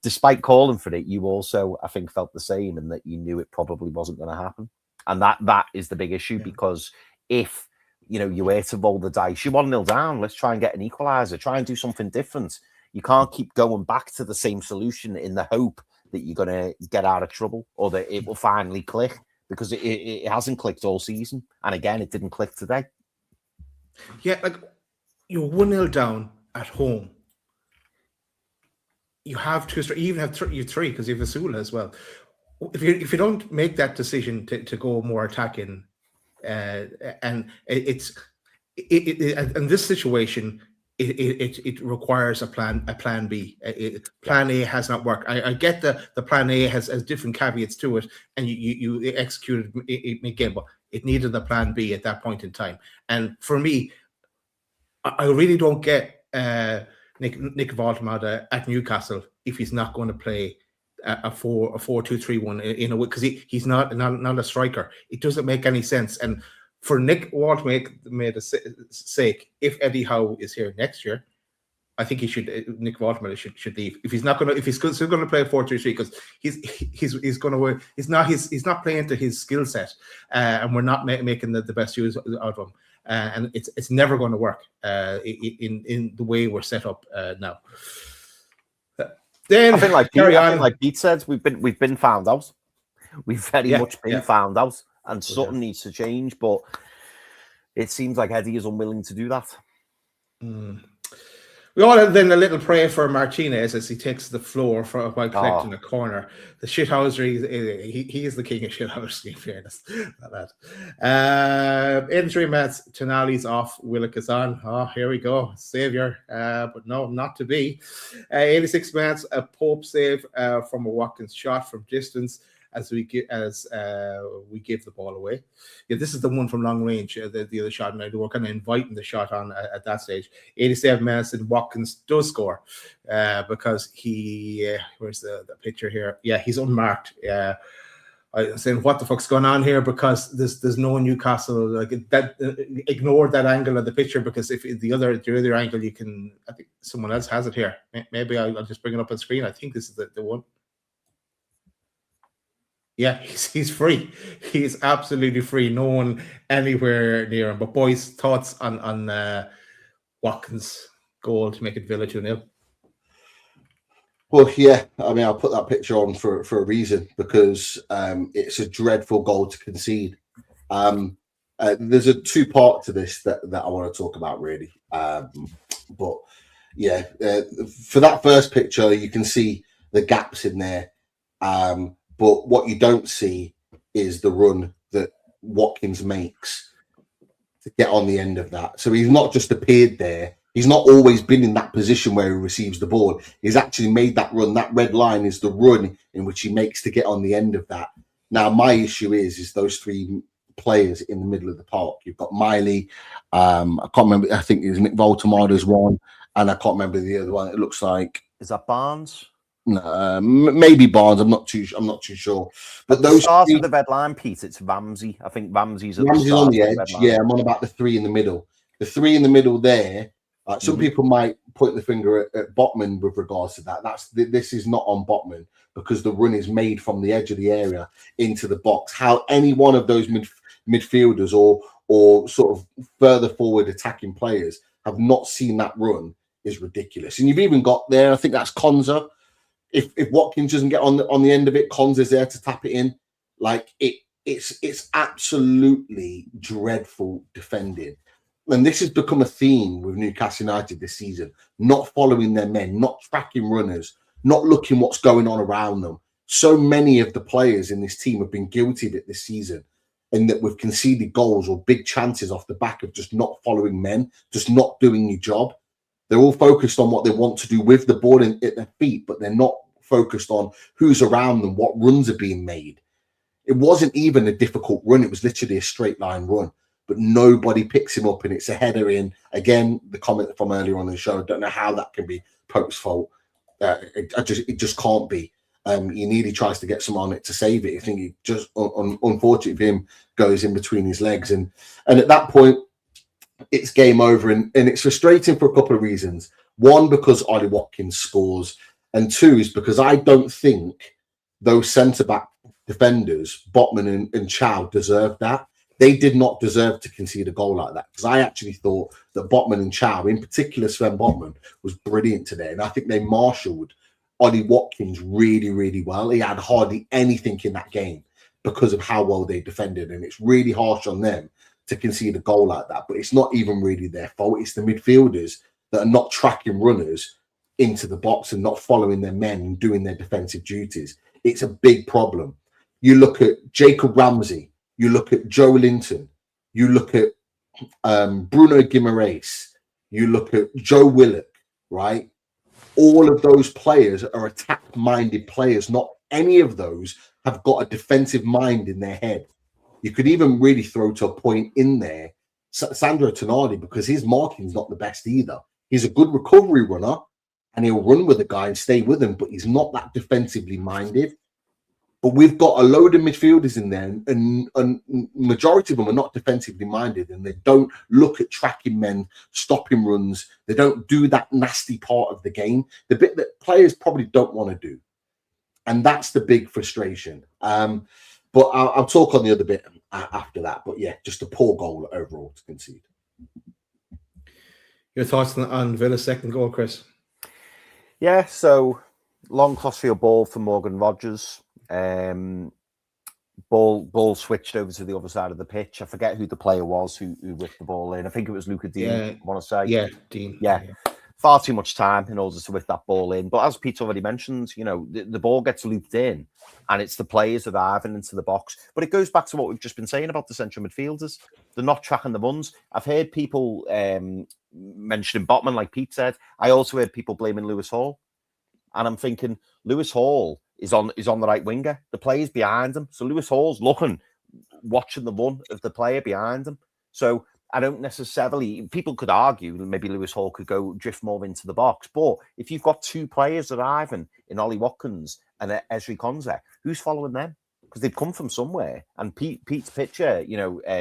despite calling for it, you also, I think, felt the same and that you knew it probably wasn't going to happen. And that is the big issue, because if you were to roll the dice, you're 1-0 down, let's try and get an equaliser, try and do something different. You can't keep going back to the same solution in the hope that you're going to get out of trouble or that it will finally click, because it hasn't clicked all season. And again, it didn't click today. Yeah, like you're 1-0 down at home. You have two, you even have three because you have Asula as well. If you don't make that decision to go more attacking, and it's in this situation, it requires a plan B. Plan A has not worked. I get the plan A has different caveats to it, and you executed it again, but it needed the plan B at that point in time. And for me, I really don't get Nick Voltemade at Newcastle if he's not going to play a 4-2-3-1 in a way, because he's not a striker. It doesn't make any sense. And for Nick Voltemade's sake, if Eddie Howe is here next year, I think Nick Voltemade should leave. If he's not going to, if he's still going to play a 4-3-3, because he's not playing to his skill set, and we're not making the best use out of him. And it's never going to work in the way we're set up now. Then I think carry on. like Pete said, we've been found out. We've very much been found out, and something needs to change. But it seems like Eddie is unwilling to do that. We all had then a little prayer for Martinez as he takes the floor while collecting a corner. The shithousery, he is the king of shithousery, in fairness. Injury mats, Tonali's off, Willock on. Oh, here we go, saviour. But no, not to be. 86 minutes, a Pope save from a Watkins shot from distance as we give the ball away. Yeah, this is the one from long range, the other shot, and they were kind of inviting the shot on at that stage. 87 minutes, and Watkins does score because he, where's the picture here? Yeah, he's unmarked. I was saying, what the fuck's going on here? Because there's no Newcastle, like that. Ignore that angle of the picture, because if the other angle, you can. I think someone else has it here. Maybe I'll just bring it up on screen. I think this is the one. Yeah, he's free. He's absolutely free. No one anywhere near him. But boys, thoughts on Watkins' goal to make it Villa 2-0? Well, yeah. I mean, I'll put that picture on for a reason, because it's a dreadful goal to concede. There's a two-part to this that I want to talk about, really. But yeah, for that first picture, you can see the gaps in there. But what you don't see is the run that Watkins makes to get on the end of that. So he's not just appeared there. He's not always been in that position where he receives the ball. He's actually made that run. That red line is the run in which he makes to get on the end of that. Now, my issue is those three players in the middle of the park. You've got Miley. I can't remember. I think it's Nick Voltemader's one. And I can't remember the other one. It looks like... Is that Barnes? No, maybe Barnes. I'm not too sure. But those start of the red line, Pete. It's Ramsey. I think Ramsey's on the edge. Yeah, I'm on about the three in the middle. The three in the middle there. Some people might point the finger at Botman with regards to that. This is not on Botman, because the run is made from the edge of the area into the box. How any one of those midfielders or sort of further forward attacking players have not seen that run is ridiculous. And you've even got there, I think that's Konza. If Watkins doesn't get on the end of it, Konza's there to tap it in. Like it's absolutely dreadful defending. And this has become a theme with Newcastle United this season: not following their men, not tracking runners, not looking what's going on around them. So many of the players in this team have been guilty of it this season, in that we've conceded goals or big chances off the back of just not following men, just not doing your job. They're all focused on what they want to do with the ball at their feet, but they're not focused on who's around them, what runs are being made. It wasn't even a difficult run. It was literally a straight line run, but nobody picks him up, and it's a header in. Again, the comment from earlier on in the show, I don't know how that can be Pope's fault. It just can't be. He nearly tries to get someone on it to save it. I think he just, unfortunately for him, goes in between his legs. And at that point, it's game over, and it's frustrating for a couple of reasons. One, because Ollie Watkins scores, and two is because I don't think those centre-back defenders, Botman and Chow, deserved that. They did not deserve to concede a goal like that, because I actually thought that Botman and Chow, in particular Sven Botman, was brilliant today. And I think they marshalled Ollie Watkins really, really well. He had hardly anything in that game because of how well they defended. And it's really harsh on them to concede a goal like that. But it's not even really their fault. It's the midfielders that are not tracking runners into the box and not following their men and doing their defensive duties. It's a big problem. You look at Jacob Ramsey, you look at Joelinton, you look at Bruno Guimarães, you look at Joe Willock, right? All of those players are attack-minded players. Not any of those have got a defensive mind in their head. You could even really throw to a point in there Sandro Tonali, because his marking's not the best either. He's a good recovery runner, and he'll run with the guy and stay with him, but he's not that defensively minded. But we've got a load of midfielders in there, and majority of them are not defensively minded, and they don't look at tracking men, stopping runs. They don't do that nasty part of the game, the bit that players probably don't want to do. And that's the big frustration. But I'll talk on the other bit after that. But yeah, just a poor goal overall to concede. Your thoughts on Villa's second goal, Chris? Yeah, so long crossfield ball for Morgan Rogers. Ball switched over to the other side of the pitch. I forget who the player was who whipped the ball in. I think it was Luca Dean, I want to say. Yeah, Dean. Yeah. Far too much time in order to whip that ball in. But as Pete already mentioned, the ball gets looped in and it's the players that are diving into the box. But it goes back to what we've just been saying about the central midfielders. They're not tracking the runs. I've heard people mentioning Botman, like Pete said. I also heard people blaming Lewis Hall. And I'm thinking, Lewis Hall is on the right winger. The player's behind him. So Lewis Hall's watching the run of the player behind him. So I don't necessarily, people could argue maybe Lewis Hall could go drift more into the box. But if you've got two players arriving in Ollie Watkins and Ezri Konsa, who's following them? Because they've come from somewhere. And Pete's picture,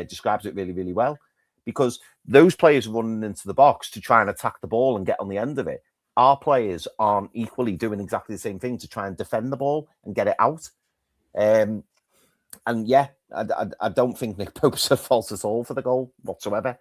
describes it really, really well. Because those players are running into the box to try and attack the ball and get on the end of it. Our players aren't equally doing exactly the same thing to try and defend the ball and get it out. And yeah, I don't think Nick Pope's at fault at all for the goal whatsoever.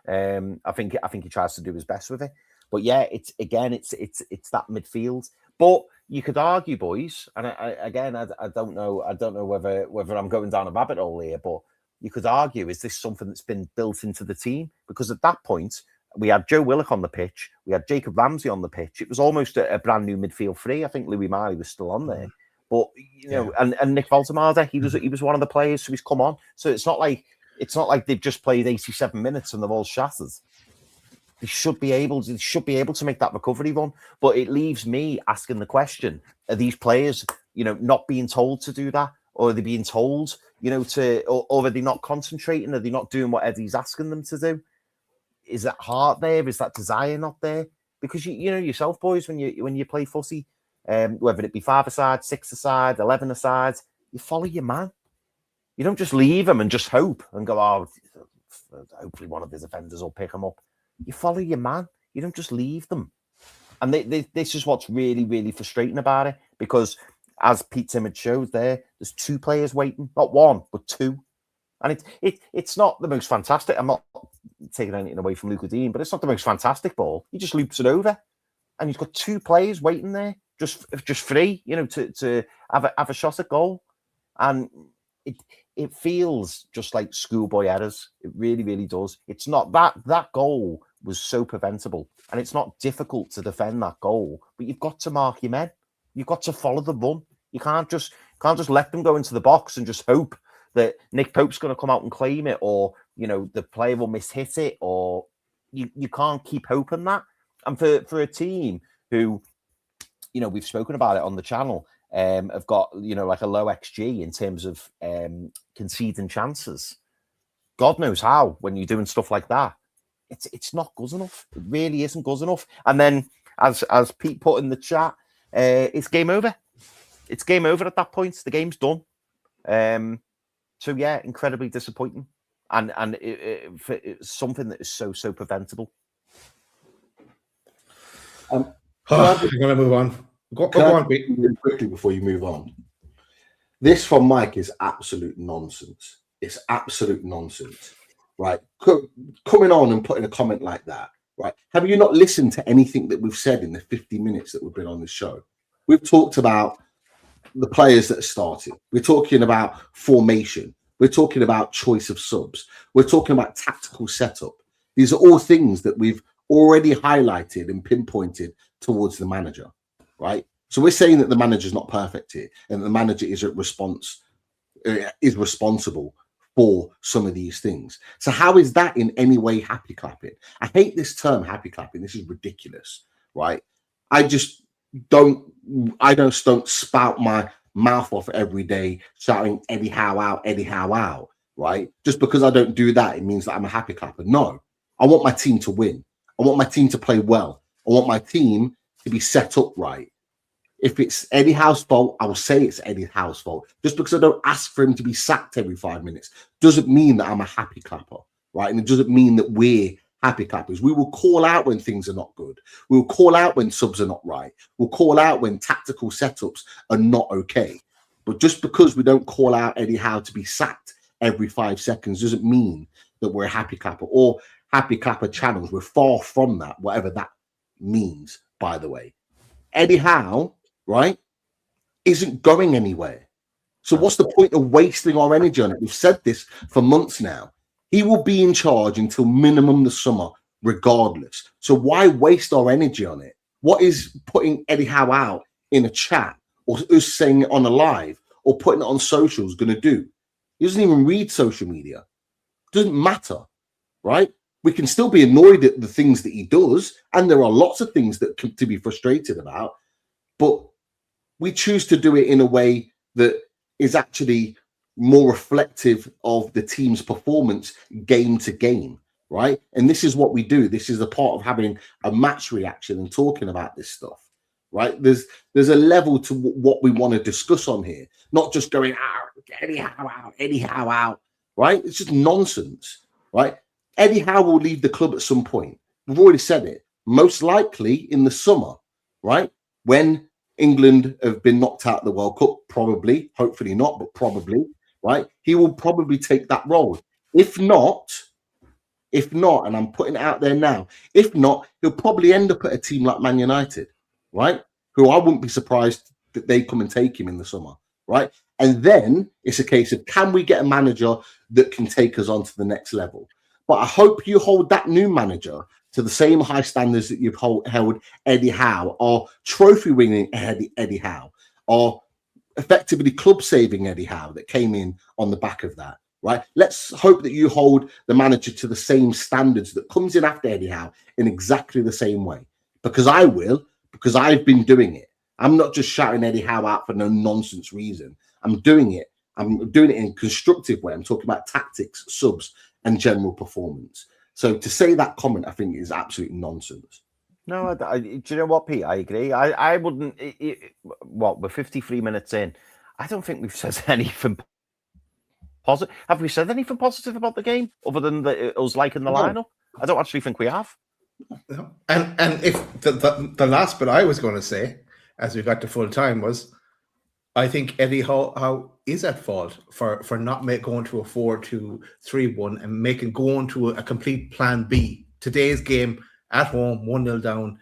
I think he tries to do his best with it. But yeah, it's that midfield. But you could argue, boys, and I don't know whether I'm going down a rabbit hole here, but you could argue, is this something that's been built into the team? Because at that point, we had Joe Willock on the pitch. We had Jacob Ramsey on the pitch. It was almost a brand new midfield three. I think Louis Marley was still on there. But, and Nick Valtemada, he was one of the players, so he's come on. So it's not like they've just played 87 minutes and they're all shattered. They should be able to make that recovery run. But it leaves me asking the question, are these players, not being told to do that? Or are they being told, or are they not concentrating? Are they not doing what Eddie's asking them to do? Is that heart there? Is that desire not there? Because you know yourself, boys, when you play footy, whether it be 5-a-side, 6-a-side, 11-a-side, you follow your man. You don't just leave him and just hope and go, oh, hopefully one of the defenders will pick him up. You follow your man. You don't just leave them. And this is what's really, really frustrating about it, because as Pete Timmins showed there's two players waiting, not one, but two. And it's not the most fantastic. I'm not taking anything away from Luca Dean, but it's not the most fantastic ball. He just loops it over, and he's got two players waiting there, just free, to have a shot at goal. And it feels just like schoolboy errors. It really, really does. It's not that goal was so preventable, and it's not difficult to defend that goal. But you've got to mark your men. You've got to follow the run. You can't just let them go into the box and just hope that Nick Pope's going to come out and claim it, or the player will mishit it, or you can't keep hoping that. And for a team who, we've spoken about it on the channel, have got like a low XG in terms of conceding chances. God knows how when you're doing stuff like that, it's not good enough. It really isn't good enough. And then as Pete put in the chat, it's game over. It's game over at that point. The game's done. So yeah, incredibly disappointing, and it's something that is so preventable. I'm going to move on. Go on, Pete. Quickly before you move on. This from Mike is absolute nonsense. It's absolute nonsense, right? Coming on and putting a comment like that, right? Have you not listened to anything that we've said in the 50 minutes that we've been on the show? We've talked about the players that are starting. We're talking about formation. We're talking about choice of subs. We're talking about tactical setup. These are all things that we've already highlighted and pinpointed towards the manager, right? So we're saying that the manager's not perfect here, and the manager is responsible for some of these things. So how is that in any way happy clapping? I hate this term happy clapping. This is ridiculous, right? I just don't spout my mouth off every day shouting Eddie Howe out, right? Just because I don't do that, it means that I'm a happy clapper. No, I want my team to win. I want my team to play well. I want my team to be set up right. If it's Eddie Howe's fault, I will say it's Eddie Howe's fault. Just because I don't ask for him to be sacked every 5 minutes doesn't mean that I'm a happy clapper, right? And it doesn't mean that we're happy clappers. We will call out when things are not good. We will call out when subs are not right. We'll call out when tactical setups are not okay. But just because we don't call out Eddie Howe to be sacked every 5 seconds doesn't mean that we're a happy clapper or happy clapper channels. We're far from that, whatever that means, by the way. Eddie Howe right, isn't going anywhere. So what's the point of wasting our energy on it? We've said this for months now. He will be in charge until minimum the summer, regardless. So why waste our energy on it? What is putting Eddie Howe out in a chat or us saying it on a live or putting it on socials going to do? He doesn't even read social media. It doesn't matter, right? We can still be annoyed at the things that he does, and there are lots of things that to be frustrated about, but we choose to do it in a way that is actually more reflective of the team's performance game to game, right? And this is what we do. This is the part of having a match reaction and talking about this stuff, right? There's a level to what we want to discuss on here, not just going Eddie Howe out, right? It's just nonsense, right? Eddie Howe will leave the club at some point. We've already said it. Most likely in the summer, right? When England have been knocked out of the World Cup, probably, hopefully not, but probably, right? He will probably take that role. If not, and I'm putting it out there now, if not, he'll probably end up at a team like Man United, right? Who I wouldn't be surprised that they come and take him in the summer, right? And then it's a case of, can we get a manager that can take us on to the next level? But I hope you hold that new manager to the same high standards that you've held Eddie Howe, or trophy-winning Eddie Howe, or effectively club-saving Eddie Howe that came in on the back of that, right? Let's hope that you hold the manager to the same standards that comes in after Eddie Howe in exactly the same way. Because I will, because I've been doing it. I'm not just shouting Eddie Howe out for no nonsense reason. I'm doing it. I'm doing it in a constructive way. I'm talking about tactics, subs, and general performance. So to say that comment, I think, is absolute nonsense. No, do you know what, Pete? I agree. I wouldn't. We're 53 minutes in. I don't think we've said anything positive. Have we said anything positive about the game other than us liking the lineup? I don't actually think we have. No. And if the last bit I was going to say, as we got to full time, was I think Eddie Howe is at fault for not going to a 4-2-3-1 and going to a complete plan B. Today's game at home, 1-0 down,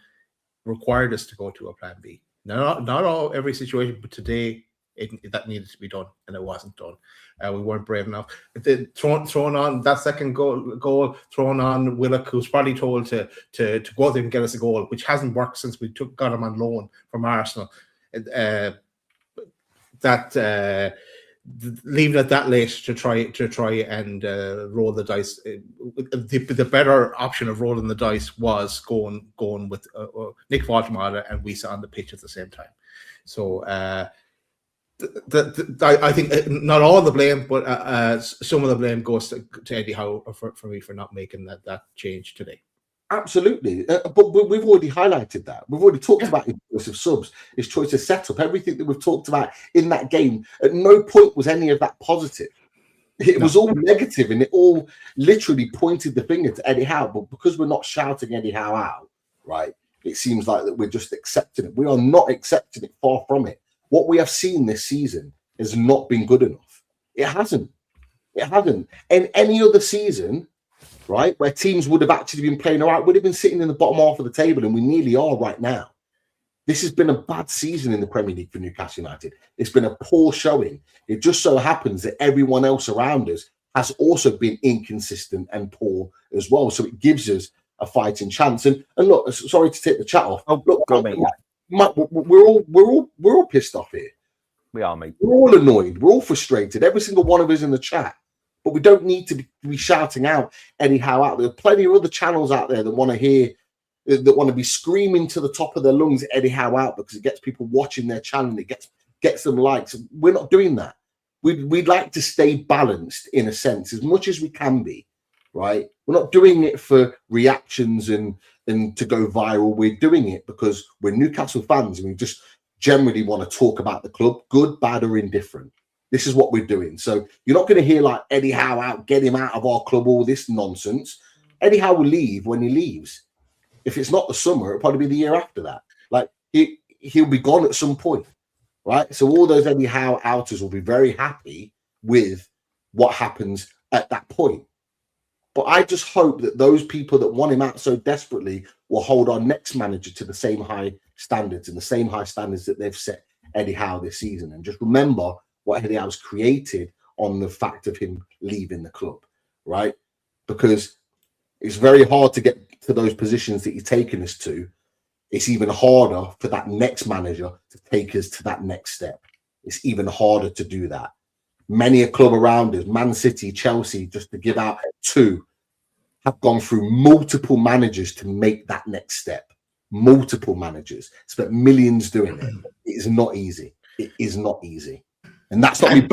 required us to go to a plan B. Not all every situation, but today that needed to be done, and it wasn't done. We weren't brave enough. Throwing on that second goal, throwing on Willock, who's probably told to go out there and get us a goal, which hasn't worked since we got him on loan from Arsenal. Leaving it that late to try and roll the dice. The better option of rolling the dice was going with Nick Faltermada and Wisa on the pitch at the same time. So I think not all the blame, but some of the blame goes to Eddie Howe for me for not making that change today. Absolutely, but we've already highlighted that. We've already talked about his choice of subs, his choice of setup, everything that we've talked about in that game. At no point was any of that positive. It was all negative, and it all literally pointed the finger to Eddie Howe. But because we're not shouting Eddie Howe out, right, it seems like that we're just accepting it. We are not accepting it, far from it. What we have seen this season has not been good enough. It hasn't. In any other season, right, where teams would have actually been playing all right, would have been sitting in the bottom half of the table, and we nearly are right now. This has been a bad season in the Premier League for Newcastle United. It's been a poor showing. It just so happens that everyone else around us has also been inconsistent and poor as well. So it gives us a fighting chance. And look, sorry to take the chat off. Look, we're all pissed off here. We are, mate. We're all annoyed. We're all frustrated. Every single one of us in the chat. But we don't need to be shouting out Eddie Howe out. There are plenty of other channels out there that want to hear, that want to be screaming to the top of their lungs Eddie Howe out, because it gets people watching their channel and it gets them likes. We're not doing that. We'd like to stay balanced in a sense as much as we can be, right? We're not doing it for reactions and to go viral. We're doing it because we're Newcastle fans and we just generally want to talk about the club, good, bad, or indifferent. This is what we're doing. So you're not going to hear like Eddie Howe out, get him out of our club, all this nonsense. Eddie Howe will leave when he leaves. If it's not the summer, it'll probably be the year after that. Like he'll be gone at some point, right? So all those Eddie Howe outers will be very happy with what happens at that point. But I just hope that those people that want him out so desperately will hold our next manager to the same high standards and the same high standards that they've set Eddie Howe this season. And just remember what Eddie Howe's created on the fact of him leaving the club, right? Because it's very hard to get to those positions that he's taken us to. It's even harder for that next manager to take us to that next step. It's even harder to do that. Many a club around us, Man City, Chelsea, just to give out two, have gone through multiple managers to make that next step. Multiple managers. Spent millions doing it. It is not easy. It is not easy. And that's not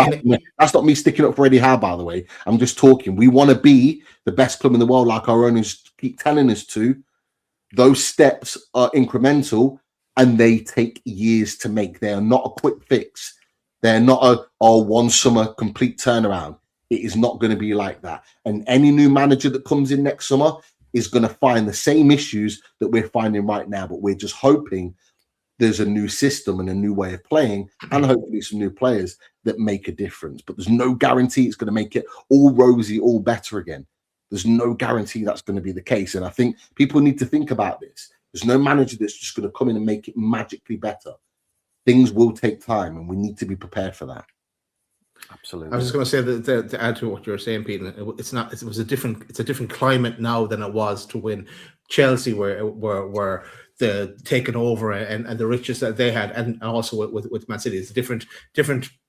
that's not me sticking up for Eddie Howe, by the way. I'm just talking. We want to be the best club in the world, like our owners keep telling us to. Those steps are incremental and they take years to make. They are not a quick fix. They're not a one summer complete turnaround. It is not going to be like that. And any new manager that comes in next summer is going to find the same issues that we're finding right now. But we're just hoping there's a new system and a new way of playing and hopefully some new players that make a difference. But there's no guarantee it's going to make it all rosy, all better again. There's no guarantee that's going to be the case. And I think people need to think about this. There's no manager that's just going to come in and make it magically better. Things will take time, and we need to be prepared for that. Absolutely. I was just going to say that to add to what you were saying, Pete. It's a different climate now than it was to when Chelsea were the taken over and the riches that they had, and also with Man City. It's a different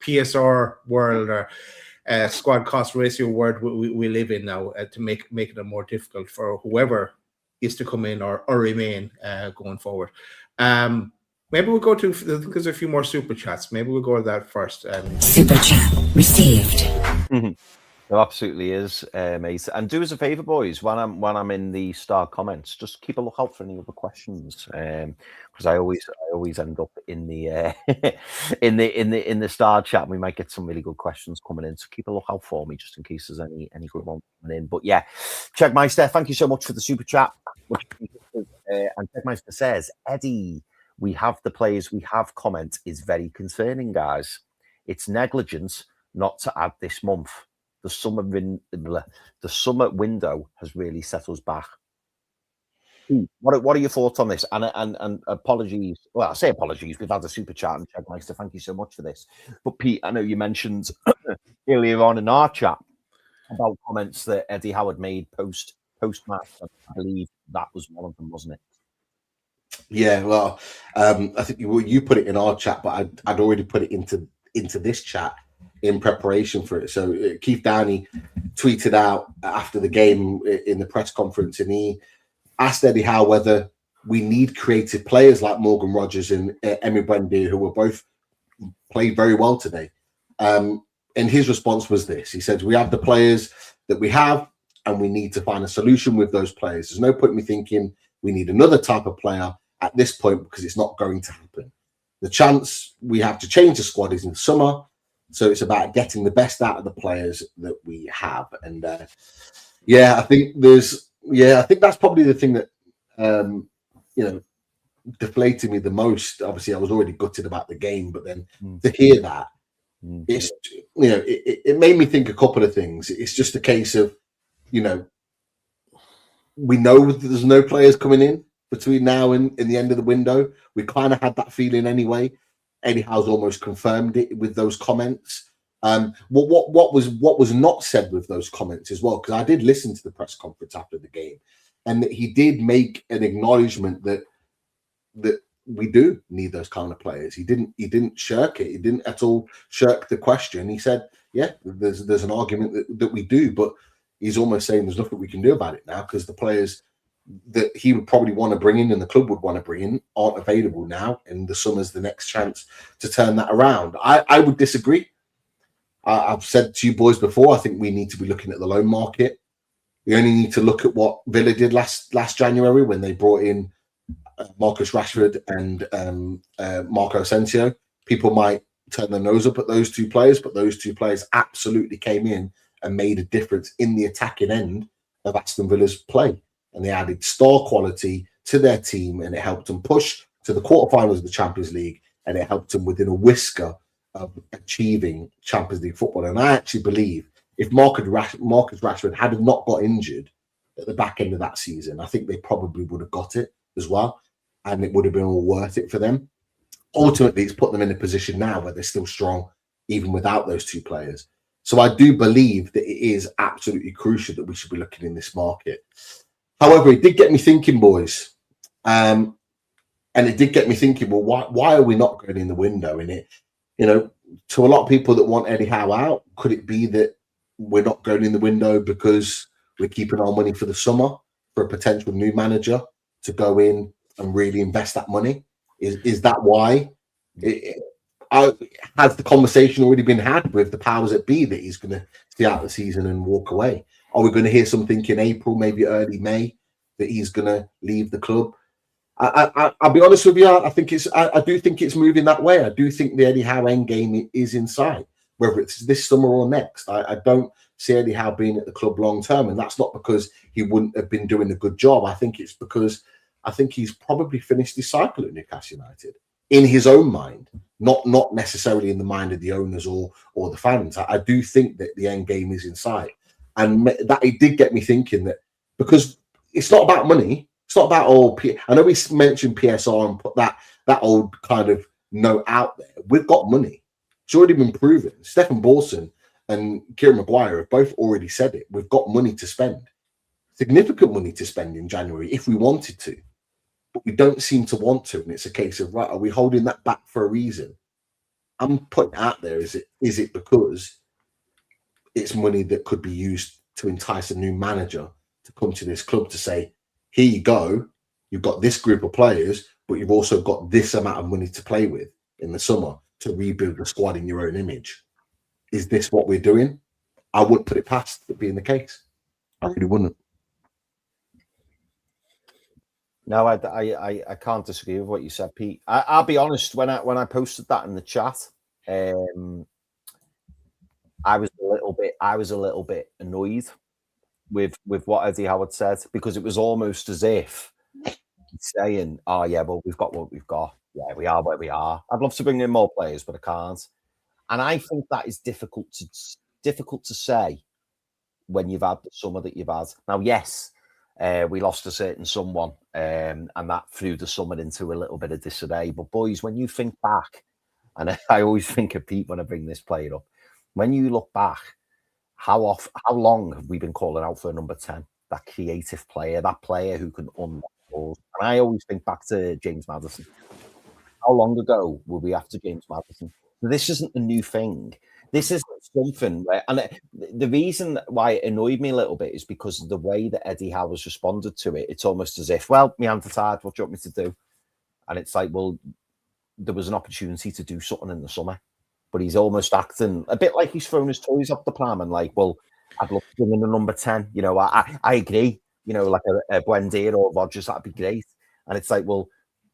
PSR world or squad cost ratio world we live in now to make it more difficult for whoever is to come in or remain going forward. Maybe we'll go to, I think there's a few more super chats. Maybe we'll go to that first. Super chat received. There absolutely is, mate. And do us a favour, boys, when I'm in the star comments, just keep a lookout for any other questions, because I always end up in the in the star chat. And we might get some really good questions coming in, so keep a lookout for me just in case there's any good ones coming in. But yeah, Checkmeister, thank you so much for the super chat. And Checkmeister says, Eddie, we have the players we have comment is very concerning, guys. It's negligence not to add this month. The summer window has really set us back. What are your thoughts on this? And apologies. Well, I say apologies. We've had a super chat, and Checkmeister, thank you so much for this. But Pete, I know you mentioned earlier on in our chat about comments that Eddie Howe made post match. I believe that was one of them, wasn't it? Yeah, well, I think you put it in our chat, but I'd already put it into this chat in preparation for it. So Keith Downey tweeted out after the game in the press conference, and he asked Eddie Howe whether we need creative players like Morgan Rogers and Emiliano Buendía, who were both played very well today. And his response was this. He said, we have the players that we have, and we need to find a solution with those players. There's no point in me thinking we need another type of player at this point, because it's not going to happen. The chance we have to change the squad is in the summer. So it's about getting the best out of the players that we have. And I think that's probably the thing that, deflated me the most. Obviously, I was already gutted about the game, but then to hear that, it's, it made me think a couple of things. It's just a case of, we know that there's no players coming in between now and the end of the window. We kind of had that feeling anyway. Eddie Howe's almost confirmed it with those comments. What was not said with those comments as well, because I did listen to the press conference after the game, and that he did make an acknowledgement that we do need those kind of players. He didn't shirk it. He didn't at all shirk the question. He said, yeah, there's an argument that we do, but he's almost saying there's nothing we can do about it now, because the players that he would probably want to bring in and the club would want to bring in aren't available now, and the summer's the next chance to turn that around. I would disagree. I've said to you boys before, I think we need to be looking at the loan market. We only need to look at what Villa did last January when they brought in Marcus Rashford and Marco Asensio. People might turn their nose up at those two players, but those two players absolutely came in and made a difference in the attacking end of Aston Villa's play. And they added star quality to their team, and it helped them push to the quarterfinals of the Champions League, and it helped them within a whisker of achieving Champions League football. And I actually believe if Marcus Rashford had not got injured at the back end of that season, I think they probably would have got it as well, and it would have been all worth it for them. Ultimately, it's put them in a position now where they're still strong, even without those two players. So I do believe that it is absolutely crucial that we should be looking in this market. However, it did get me thinking, boys. And it did get me thinking, well, why are we not going in the window in it? You know, to a lot of people that want Eddie Howe out, could it be that we're not going in the window because we're keeping our money for the summer for a potential new manager to go in and really invest that money? Is that why? Has the conversation already been had with the powers that be that he's going to see out the season and walk away? Are we going to hear something in April, maybe early May, that he's going to leave the club? I'll be honest with you. I do think it's moving that way. I do think the Eddie Howe end game is in sight, whether it's this summer or next. I don't see Eddie Howe being at the club long term, and that's not because he wouldn't have been doing a good job. I think it's because I think he's probably finished his cycle at Newcastle United in his own mind, not necessarily in the mind of the owners or the fans. I do think that the end game is in sight, and that it did get me thinking that because it's not about money. It's not about all. I know we mentioned PSR and put that old kind of note out there. We've got money. It's already been proven. Stephen Borson and Kieran Maguire have both already said it. We've got money to spend, significant money to spend in January if we wanted to, but we don't seem to want to. And it's a case of, right, are we holding that back for a reason? I'm putting it out there. Is it because it's money that could be used to entice a new manager to come to this club to say, here you go, you've got this group of players, but you've also got this amount of money to play with in the summer to rebuild the squad in your own image. Is this what we're doing? I wouldn't put it past it being the case. I really wouldn't. No, I can't disagree with what you said, Pete. I'll be honest, when I posted that in the chat, I was a little bit annoyed with what Eddie Howard said, because it was almost as if saying, oh yeah, well, we've got what we've got. Yeah, we are where we are. I'd love to bring in more players, but I can't. And I think that is difficult to say when you've had the summer that you've had. Now, yes, we lost a certain someone, and that threw the summer into a little bit of disarray. But boys, when you think back, and I always think of Pete when I bring this player up, when you look back, how long have we been calling out for a number 10? That creative player, that player who can unlock goals. And I always think back to James Maddison. How long ago were we after James Maddison? This isn't a new thing. This isn't something where, and the reason why it annoyed me a little bit is because of the way that Eddie Howe has responded to it. It's almost as if, well, my hands are tied, what do you want me to do? And it's like, well, there was an opportunity to do something in the summer, but he's almost acting a bit like he's thrown his toys up the pram and like, well, I'd love to bring in a number 10. You know, I agree, you know, like a Buendía or Rodgers, that'd be great. And it's like, well,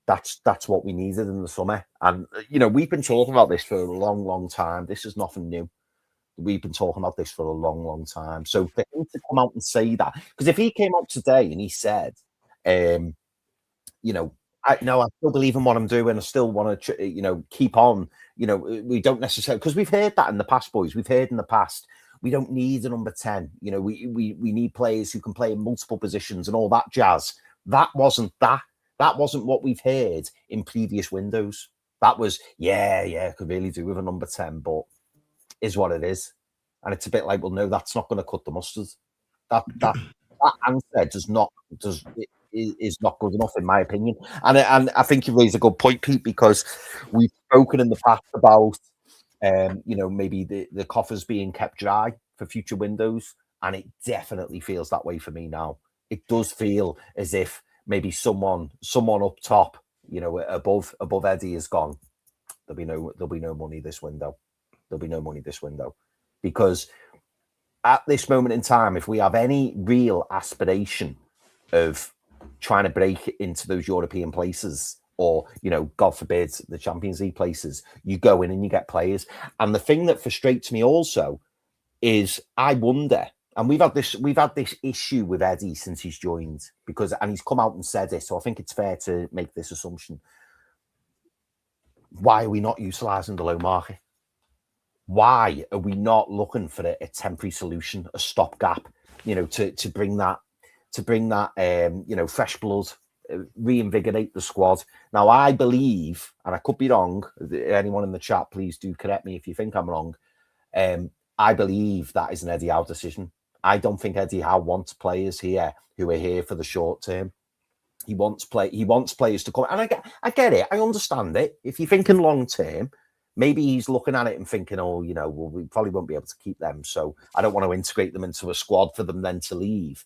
that's what we needed in the summer. And, you know, we've been talking about this for a long, long time. This is nothing new. We've been talking about this for a long, long time. So for him to come out and say that, because if he came out today and he said, you know, I still believe in what I'm doing. I still want to, you know, keep on. You know, we don't necessarily, because we've heard that in the past, boys. We've heard in the past, we don't need a number 10. You know, we need players who can play in multiple positions and all that jazz. That wasn't what we've heard in previous windows. That was, yeah, could really do with a number 10, but is what it is. And it's a bit like, well, no, that's not going to cut the mustard. That answer is not good enough, in my opinion. And I think you raised a good point, Pete, because we've spoken in the past about, you know, maybe the coffers being kept dry for future windows. And it definitely feels that way for me now. It does feel as if maybe someone up top, you know, above Eddie is gone. There'll be no money this window. There'll be no money this window, because at this moment in time, if we have any real aspiration of trying to break into those European places, or, you know, God forbid, the Champions League places, you go in and you get players. And the thing that frustrates me also is, I wonder, and we've had this issue with Eddie since he's joined, and he's come out and said it, so I think it's fair to make this assumption. Why are we not utilising the low market? why are we not looking for a temporary solution, a stopgap, to bring that fresh blood, reinvigorate the squad? Now, I believe, and I could be wrong, anyone in the chat, please do correct me if you think I'm wrong. I believe that is an Eddie Howe decision. I don't think Eddie Howe wants players here who are here for the short term. He wants players to come. And I get it. I understand it. If you're thinking long term, maybe he's looking at it and thinking, well, we probably won't be able to keep them. So I don't want to integrate them into a squad for them then to leave.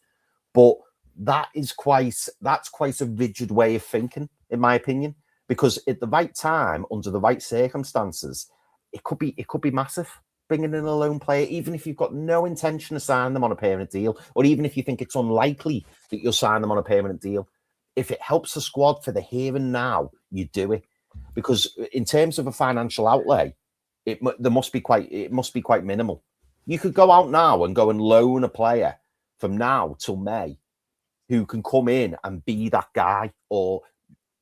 But that's quite a rigid way of thinking, in my opinion, because at the right time, under the right circumstances, it could be massive. Bringing in a loan player, even if you've got no intention of signing them on a permanent deal, or even if you think it's unlikely that you'll sign them on a permanent deal, if it helps the squad for the here and now, you do it. Because in terms of a financial outlay, it must be quite minimal. You could go out now and go and loan a player from now till May who can come in and be that guy, or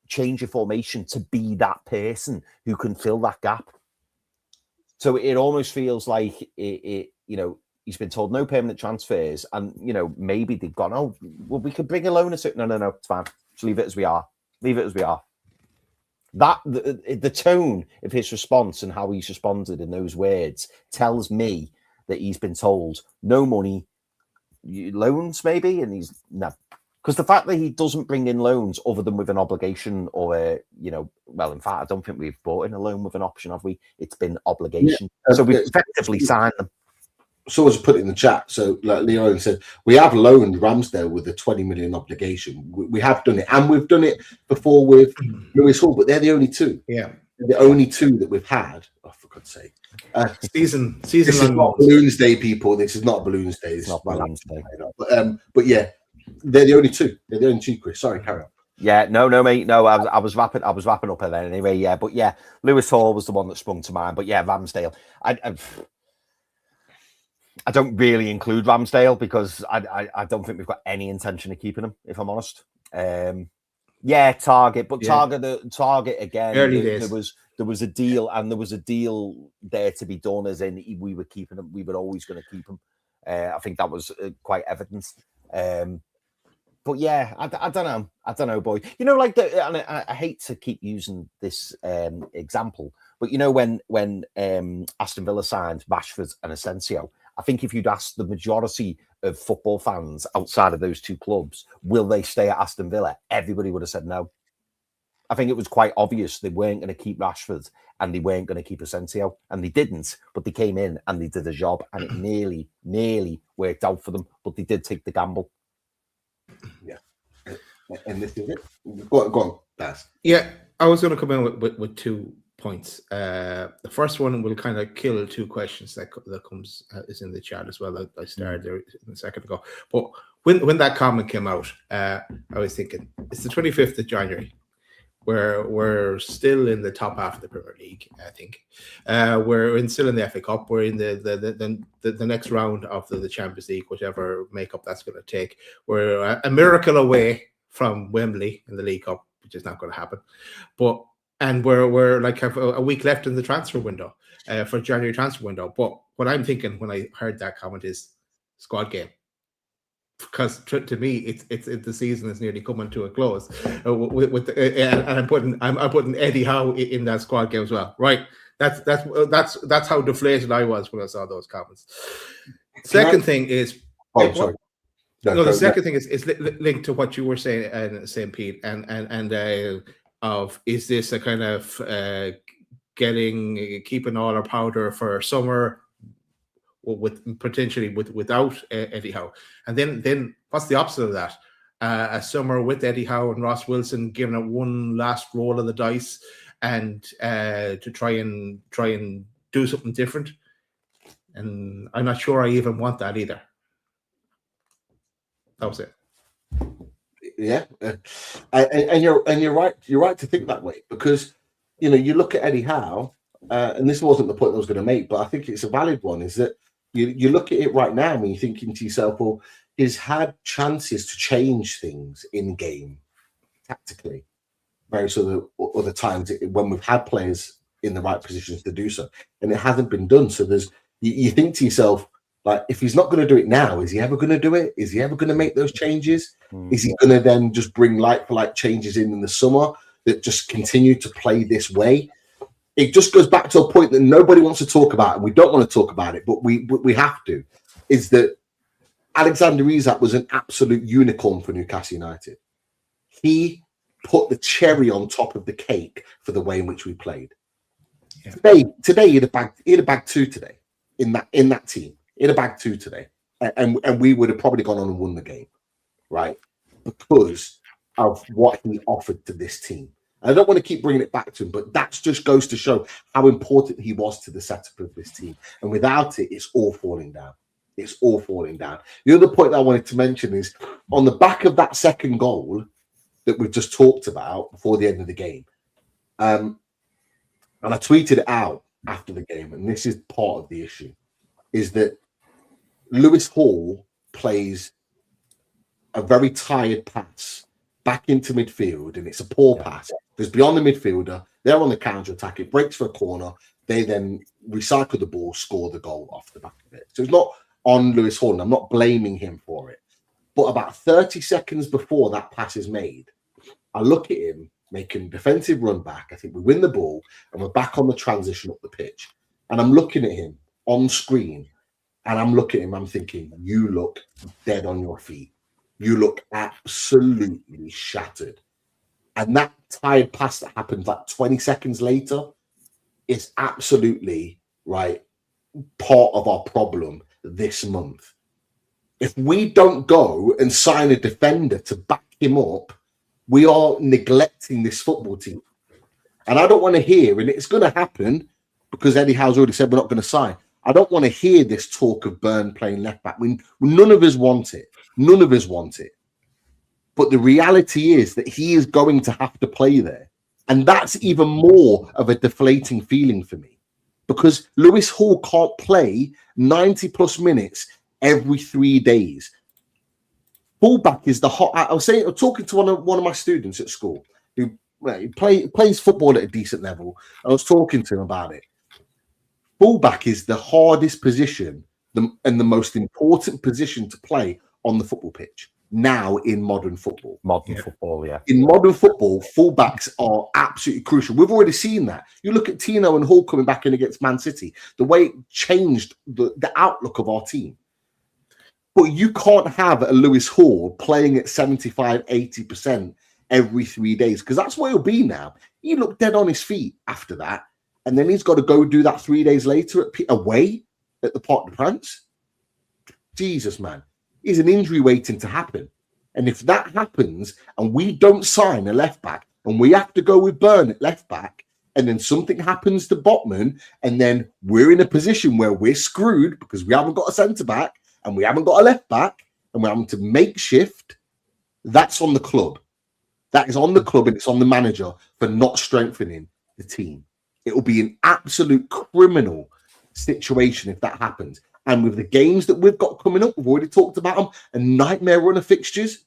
change your formation to be that person who can fill that gap. So it almost feels like he's been told no permanent transfers, and maybe they've gone, oh, well, we could bring a loaner. No, it's fine. Just leave it as we are. That the tone of his response and how he's responded in those words tells me that he's been told no money, loans maybe, and he's no. Because the fact that he doesn't bring in loans other than with an obligation or well, in fact, I don't think we've brought in a loan with an option, have we? It's been obligation. Yeah. So we've effectively signed them. Someone's put it in the chat. So like Leo said, we have loaned Ramsdale with a 20 million obligation. We have done it. And we've done it before with Lewis Hall, but they're the only two. Yeah. They're the only two that we've had. Oh, for God's sake. Season this is not Balloons Day, people. This is not Balloons Day. It's not Balloons Day. But yeah, they're the only two. They're the only two, Chris. Sorry, carry on. Yeah, no, mate. No, I was wrapping up there anyway. Yeah, but yeah, Lewis Hall was the one that sprung to mind. But yeah, Ramsdale. I don't really include Ramsdale because I don't think we've got any intention of keeping him, if I'm honest. Yeah, Target, but yeah. Target again. Early days. There was a deal, and there was a deal there to be done, as in we were keeping him. We were always going to keep him. I think that was quite evident. But yeah, I don't know, boy. Like and I hate to keep using this example, but when Aston Villa signed Rashford and Asensio, I think if you'd asked the majority of football fans outside of those two clubs, will they stay at Aston Villa? Everybody would have said no. I think it was quite obvious they weren't going to keep Rashford and they weren't going to keep Asensio, and they didn't, but they came in and they did a job, and it nearly worked out for them, but they did take the gamble. Yeah. And this is it. Go on, Baz. Yeah, I was going to come in with 2 points. The first one will kind of kill 2 questions that comes is in the chat as well. I started there a second ago. But when that comment came out, I was thinking, it's the 25th of January. We're still in the top half of the Premier League, I think. We're still in the FA Cup. We're in the next round of the Champions League, whatever makeup that's going to take. We're a miracle away from Wembley in the League Cup, which is not going to happen. And we're like have a week left in the transfer window for January transfer window. But what I'm thinking when I heard that comment is squad game. Because to me, it's the season is nearly coming to a close. And I'm putting Eddie Howe in that squad game as well. Right? That's how deflated I was when I saw those comments. Second thing is, sorry. The second thing is linked to what you were saying, Pete, and of is this a kind of keeping all our powder for summer? Without Eddie Howe, and then what's the opposite of that? A summer with Eddie Howe and Ross Wilson giving it one last roll of the dice, and to try and do something different. And I'm not sure I even want that either. That was it. Yeah, and you're right. You're right to think that way, because you look at Eddie Howe, and this wasn't the point I was going to make, but I think it's a valid one. Is that you look at it right now and you're thinking to yourself, well, he's had chances to change things in game tactically. Very sort of other times when we've had players in the right positions to do so, and it hasn't been done. So you think to yourself, like, if he's not going to do it now, is he ever going to do it? Is he ever going to make those changes? Is he going to then just bring like for like changes in the summer that just continue to play this way? It just goes back to a point that nobody wants to talk about, and we don't want to talk about it, but we have to. Is that Alexander Isak was an absolute unicorn for Newcastle United. He put the cherry on top of the cake for the way in which we played. Yeah. Today he'd have bagged 2 today in that team. He'd have bagged 2 today, and we would have probably gone on and won the game, right? Because of what he offered to this team. I don't want to keep bringing it back to him, but that just goes to show how important he was to the setup of this team. And without it, it's all falling down. It's all falling down. The other point I wanted to mention is on the back of that second goal that we've just talked about before the end of the game. And I tweeted it out after the game, and this is part of the issue, is that Lewis Hall plays a very tired pass back into midfield, and it's a poor pass. Because beyond the midfielder, they're on the counter-attack, it breaks for a corner, they then recycle the ball, score the goal off the back of it. So it's not on Lewis Hall, and I'm not blaming him for it. But about 30 seconds before that pass is made, I look at him making a defensive run back. I think we win the ball, and we're back on the transition up the pitch. And I'm looking at him on screen, and I'm looking at him, I'm thinking, you look dead on your feet. You look absolutely shattered. And that tired pass that happens like 20 seconds later is absolutely, right, part of our problem this month. If we don't go and sign a defender to back him up, we are neglecting this football team. And I don't want to hear, and it's going to happen because Eddie Howe's already said we're not going to sign. I don't want to hear this talk of Burn playing left back. None of us want it. None of us want it. But the reality is that he is going to have to play there. And that's even more of a deflating feeling for me. Because Lewis Hall can't play 90 plus minutes every 3 days. Fullback is the hot. I was talking to one of my students at school who plays football at a decent level. I was talking to him about it. Fullback is the hardest position and the most important position to play on the football pitch now in modern football. In modern football, fullbacks are absolutely crucial. We've already seen that. You look at Tino and Hall coming back in against Man City, the way it changed the outlook of our team. But you can't have a Lewis Hall playing at 75, 80% every 3 days, because that's where he'll be now. He looked dead on his feet after that, and then he's got to go do that 3 days later away at the Parc des Princes. Jesus, man. Is an injury waiting to happen. And if that happens and we don't sign a left back and we have to go with Burn at left back, and then something happens to Botman, and then we're in a position where we're screwed because we haven't got a centre back and we haven't got a left back and we're having to make shift, that's on the club. That is on the club, and it's on the manager for not strengthening the team. It will be an absolute criminal situation if that happens. And with the games that we've got coming up, we've already talked about them, a nightmare run of fixtures.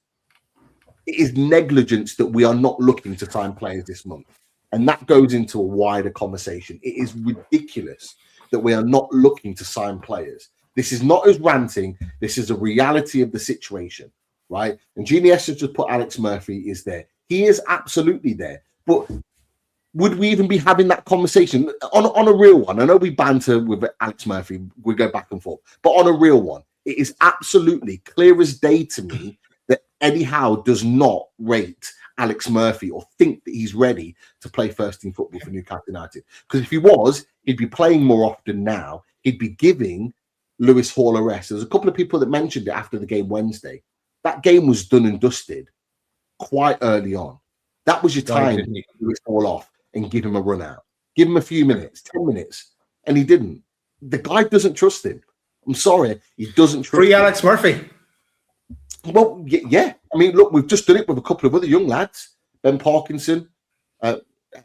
It is negligence that we are not looking to sign players this month. And that goes into a wider conversation. It is ridiculous that we are not looking to sign players. This is not us ranting. This is a reality of the situation, right? And Genius has just put Alex Murphy is there. He is absolutely there. But would we even be having that conversation on a real one? I know we banter with Alex Murphy. We go back and forth. But on a real one, it is absolutely clear as day to me that Eddie Howe does not rate Alex Murphy or think that he's ready to play first-team football for Newcastle United. Because if he was, he'd be playing more often now. He'd be giving Lewis Hall a rest. There's a couple of people that mentioned it after the game Wednesday. That game was done and dusted quite early on. That was your time to take Lewis Hall off and give him a run out. Give him a few minutes, 10 minutes. And he didn't. The guy doesn't trust him. I'm sorry. He doesn't trust Free him. Alex Murphy. Well, yeah. I mean, look, we've just done it with a couple of other young lads. Ben Parkinson,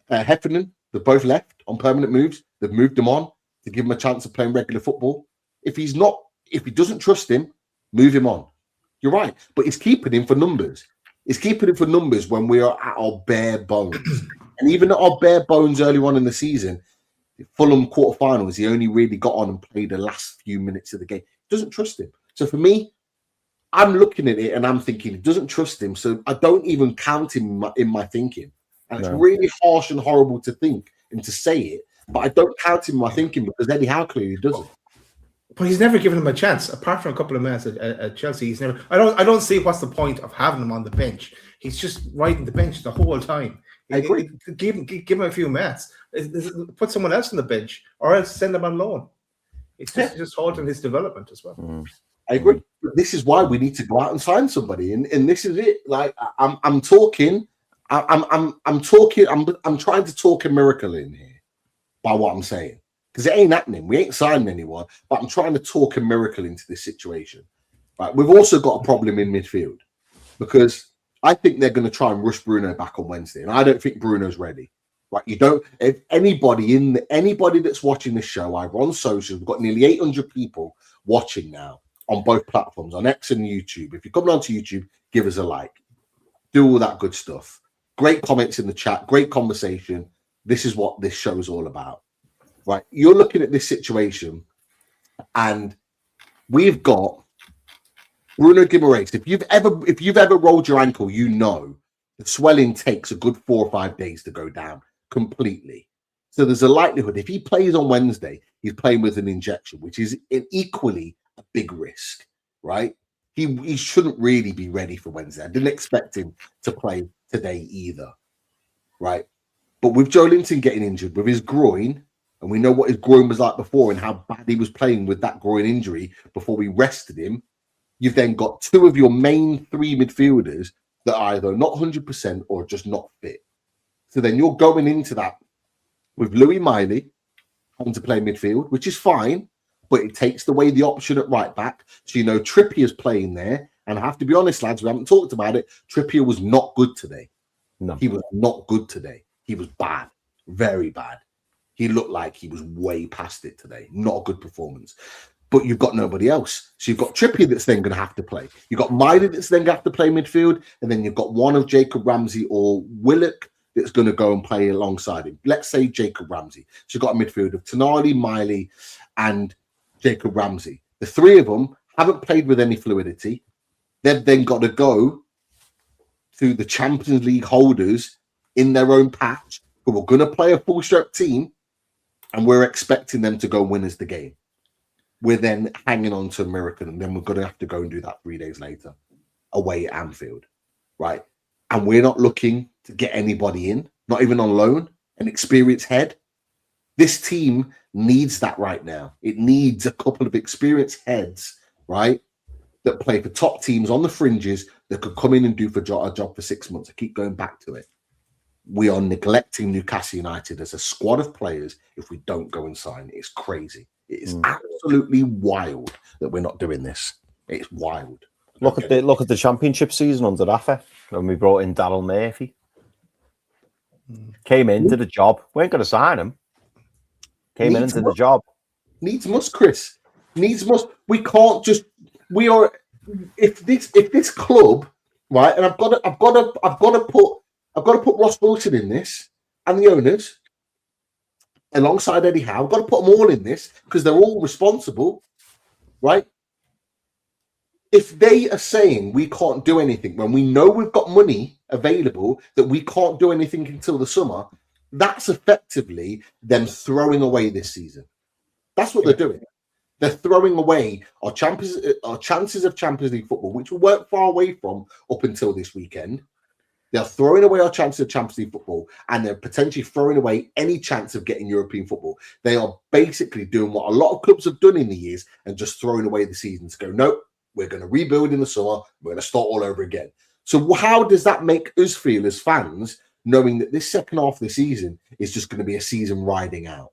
Heffernan. They've both left on permanent moves. They've moved him on to give him a chance of playing regular football. If he doesn't trust him, move him on. You're right. But it's keeping him for numbers. It's keeping him for numbers when we are at our bare bones. And even at our bare bones early on in the season, Fulham quarterfinals, he only really got on and played the last few minutes of the game. Doesn't trust him. So for me, I'm looking at it and I'm thinking he doesn't trust him. So I don't even count him in my thinking. And it's really harsh and horrible to think and to say it, but I don't count him in my thinking because Eddie Howe clearly doesn't. But he's never given him a chance, apart from a couple of minutes at Chelsea. He's never. I don't see what's the point of having him on the bench. He's just riding the bench the whole time. I agree. Give him a few minutes. Put someone else on the bench, or else send him on loan. It's just halting his development as well. I agree. But this is why we need to go out and sign somebody, and this is it. Like I'm talking. I'm talking. I'm trying to talk a miracle in here by what I'm saying. Because it ain't happening. We ain't signing anyone, but I'm trying to talk a miracle into this situation. Right? We've also got a problem in midfield because I think they're going to try and rush Bruno back on Wednesday, and I don't think Bruno's ready. Right? You don't. If anybody that's watching this show, either on social, we've got nearly 800 people watching now on both platforms, on X and YouTube. If you're coming onto YouTube, give us a like. Do all that good stuff. Great comments in the chat. Great conversation. This is what this show is all about. Right, you're looking at this situation, and we've got Bruno Guimarães. If you've ever rolled your ankle, you know the swelling takes a good 4 or 5 days to go down completely. So there's a likelihood if he plays on Wednesday, he's playing with an injection, which is equally a big risk. Right, he shouldn't really be ready for Wednesday. I didn't expect him to play today either. Right, but with Joelinton getting injured with his groin. And we know what his groin was like before and how bad he was playing with that groin injury before we rested him. You've then got two of your main three midfielders that are either not 100% or just not fit. So then you're going into that with Louis Miley having to play midfield, which is fine, but it takes away the option at right back. So you know Trippier's playing there. And I have to be honest, lads, we haven't talked about it. Trippier was not good today. No. He was not good today. He was bad, very bad. He looked like he was way past it today. Not a good performance. But you've got nobody else. So you've got Trippier that's then going to have to play. You've got Miley that's then going to have to play midfield. And then you've got one of Jacob Ramsey or Willock that's going to go and play alongside him. Let's say Jacob Ramsey. So you've got a midfield of Tonali, Miley, and Jacob Ramsey. The three of them haven't played with any fluidity. They've then got to go to the Champions League holders in their own patch who are going to play a full-stroke team. And we're expecting them to go win us the game. We're then hanging on to a miracle, and then we're going to have to go and do that 3 days later, away at Anfield, right? And we're not looking to get anybody in, not even on loan, an experienced head. This team needs that right now. It needs a couple of experienced heads, right, that play for top teams on the fringes that could come in and do a job for 6 months. I keep going back to it. We are neglecting Newcastle United as a squad of players if we don't go and sign. It's crazy. It is absolutely wild that we're not doing this. It's wild. Look at the championship season under Rafa when we brought in Daryl Murphy. Came in, did a job. We ain't going to sign him. Came in and did the job. Needs must, Chris. Needs must. We can't just. We are. If this club, right? And I've got to put Ross Wilson in this and the owners alongside Eddie Howe. I've got to put them all in this because they're all responsible, right? If they are saying we can't do anything when we know we've got money available that we can't do anything until the summer, that's effectively them throwing away this season. That's what they're doing. They're throwing away our chances of Champions League football, which we weren't far away from up until this weekend. They're throwing away our chances of Champions League football, and they're potentially throwing away any chance of getting European football. They are basically doing what a lot of clubs have done in the years and just throwing away the season to go, nope, we're going to rebuild in the summer. We're going to start all over again. So how does that make us feel as fans, knowing that this second half of the season is just going to be a season riding out?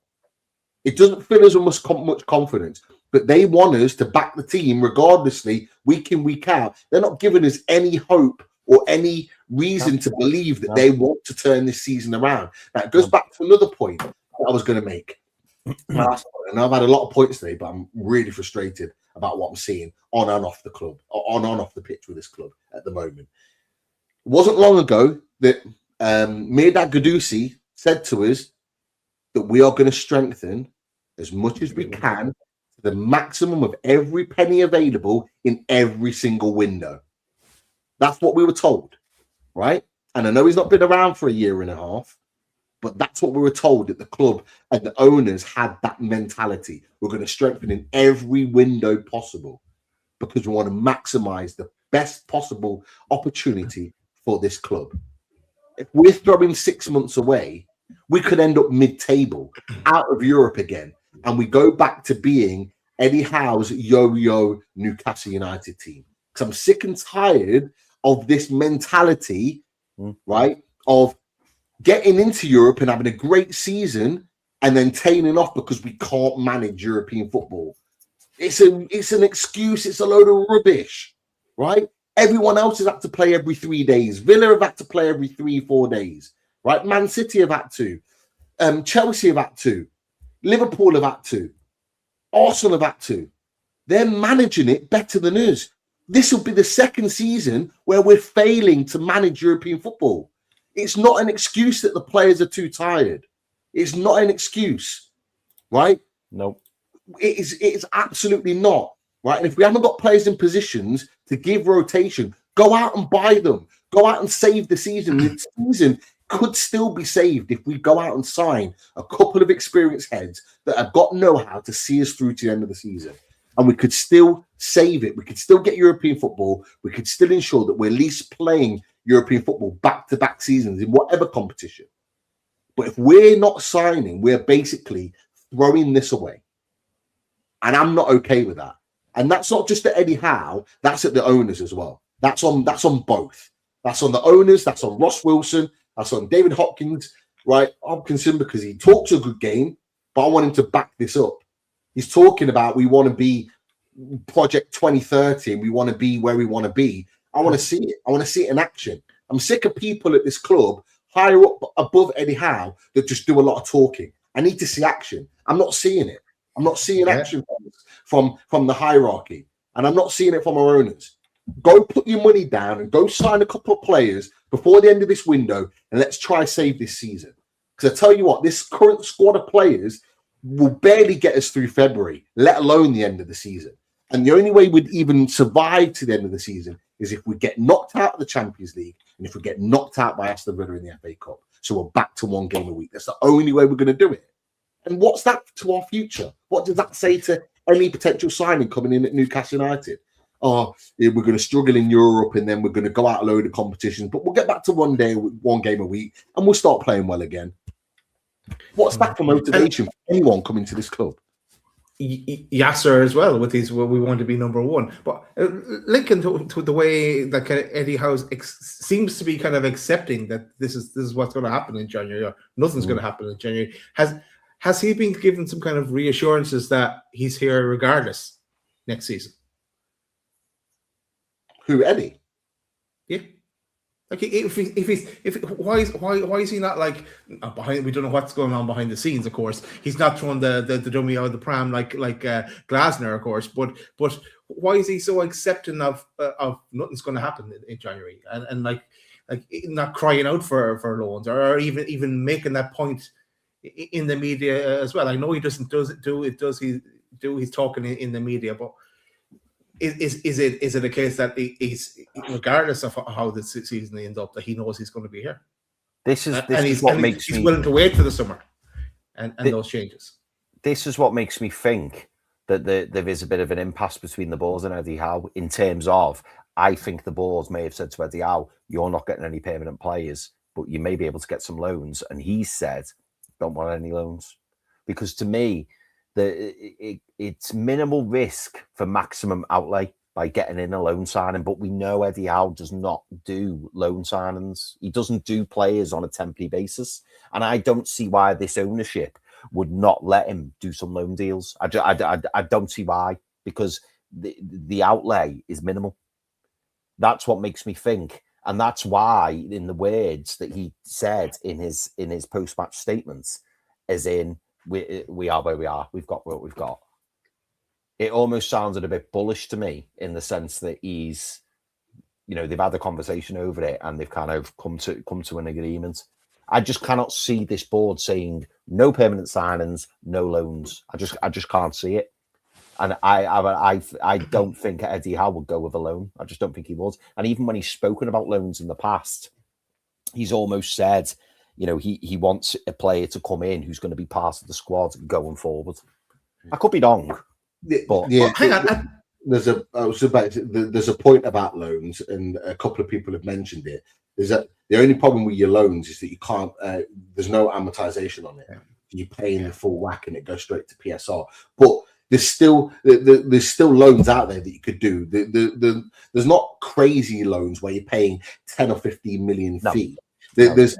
It doesn't fill us with much confidence, but they want us to back the team regardlessly, week in, week out. They're not giving us any hope or any reason to believe that they want to turn this season around. Now, it goes back to another point that I was going to make. And I've had a lot of points today, but I'm really frustrated about what I'm seeing on and off the club, on and off the pitch with this club at the moment. It wasn't long ago that Mirdad Gudusi said to us, that we are going to strengthen as much as we can to the maximum of every penny available in every single window. That's what we were told, right? And I know he's not been around for a year and a half, but that's what we were told, that the club and the owners had that mentality. We're going to strengthen in every window possible because we want to maximize the best possible opportunity for this club. If we're throwing 6 months away, we could end up mid-table, out of Europe again, and we go back to being Eddie Howe's yo-yo Newcastle United team. Because I'm sick and tired of this mentality, right, of getting into Europe and having a great season and then tailing off because we can't manage European football. It's an excuse. It's a load of rubbish, right? Everyone else has had to play every 3 days. Villa have had to play every 3-4 days, right? Man City have had to. Chelsea have had to. Liverpool have had to. Arsenal have had to. They're managing it better than us. This will be the second season where we're failing to manage European football. It's not an excuse that the players are too tired. It's not an excuse, right? Nope. It's absolutely not, right? And if we haven't got players in positions to give rotation, go out and buy them. Go out and save the season. The season could still be saved if we go out and sign a couple of experienced heads that have got know-how to see us through to the end of the season. And we could still save it. We could still get European football. We could still ensure that we're at least playing European football back-to-back seasons in whatever competition. But if we're not signing, we're basically throwing this away. And I'm not okay with that. And that's not just at Eddie Howe, that's at the owners as well. That's on both. That's on the owners, that's on Ross Wilson, that's on David Hopkins, right? Hopkinson, because he talks a good game, but I want him to back this up. He's talking about we want to be Project 2030 and we want to be where we want to be. I want to see it. I want to see it in action. I'm sick of people at this club higher up above Eddie Howe that just do a lot of talking. I need to see action. I'm not seeing it. I'm not seeing action from the hierarchy, and I'm not seeing it from our owners. Go put your money down and go sign a couple of players before the end of this window, and let's try save this season. Because I tell you what, this current squad of players will barely get us through February, let alone the end of the season. And the only way we'd even survive to the end of the season is if we get knocked out of the Champions League and if we get knocked out by Aston Villa in the FA Cup. So we're back to 1 game a week. That's the only way we're going to do it. And what's that to our future? What does that say to any potential signing coming in at Newcastle United? Oh, we're going to struggle in Europe and then we're going to go out a load of competitions, but we'll get back to 1 game a week and we'll start playing well again. What's that for motivation for anyone coming to this club? Yasser as well with his we want to be number one, but linking to the way that kind of Eddie Howe seems to be kind of accepting that this is what's going to happen in January, or nothing's going to happen in January. Has he been given some kind of reassurances that he's here regardless next season? Who, Eddie? Yeah. Like why is he not like behind? We don't know what's going on behind the scenes. Of course, he's not throwing the dummy out of the pram like Glasner, of course. But why is he so accepting of nothing's going to happen in January and like not crying out for loans or even making that point in the media as well? I know he doesn't he's talking in the media, but. Is it a case that he's regardless of how the season ends up that he knows he's going to be here? This is what makes he's willing to wait for the summer and those changes. This is what makes me think that there is a bit of an impasse between the Bulls and Eddie Howe in terms of I think the Bulls may have said to Eddie Howe, "You're not getting any permanent players, but you may be able to get some loans," and he said, "Don't want any loans," because to me. It's minimal risk for maximum outlay by getting in a loan signing, but we know Eddie Howe does not do loan signings. He doesn't do players on a temporary basis, and I don't see why this ownership would not let him do some loan deals. I don't see why, because the outlay is minimal. That's what makes me think, and that's why in the words that he said in his post-match statements, as in. We are where we are. We've got what we've got. It almost sounded a bit bullish to me in the sense that he's, they've had a conversation over it and they've kind of come to an agreement. I just cannot see this board saying no permanent signings, no loans. I just can't see it. And I don't think Eddie Howe would go with a loan. I just don't think he would. And even when he's spoken about loans in the past, he's almost said, he wants a player to come in who's going to be part of the squad going forward. I could be wrong, but hang on. There's a point about loans, and a couple of people have mentioned it. Is that the only problem with your loans is that you can't. There's no amortization on it. You pay in the full whack, and it goes straight to PSR. But there's still loans out there that you could do. There's not crazy loans where you're paying 10 or 15 million fee. There's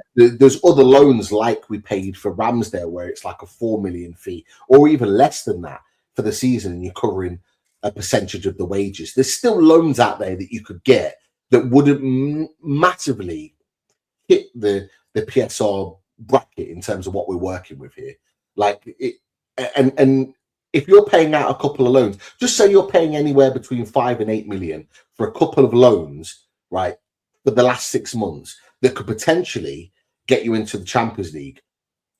other loans like we paid for Ramsdale, where it's like a 4 million fee, or even less than that for the season, and you're covering a percentage of the wages. There's still loans out there that you could get that wouldn't massively hit the PSR bracket in terms of what we're working with here. Like it, and if you're paying out a couple of loans, just say you're paying anywhere between 5 and 8 million for a couple of loans, right, for the last 6 months that could potentially get you into the Champions League,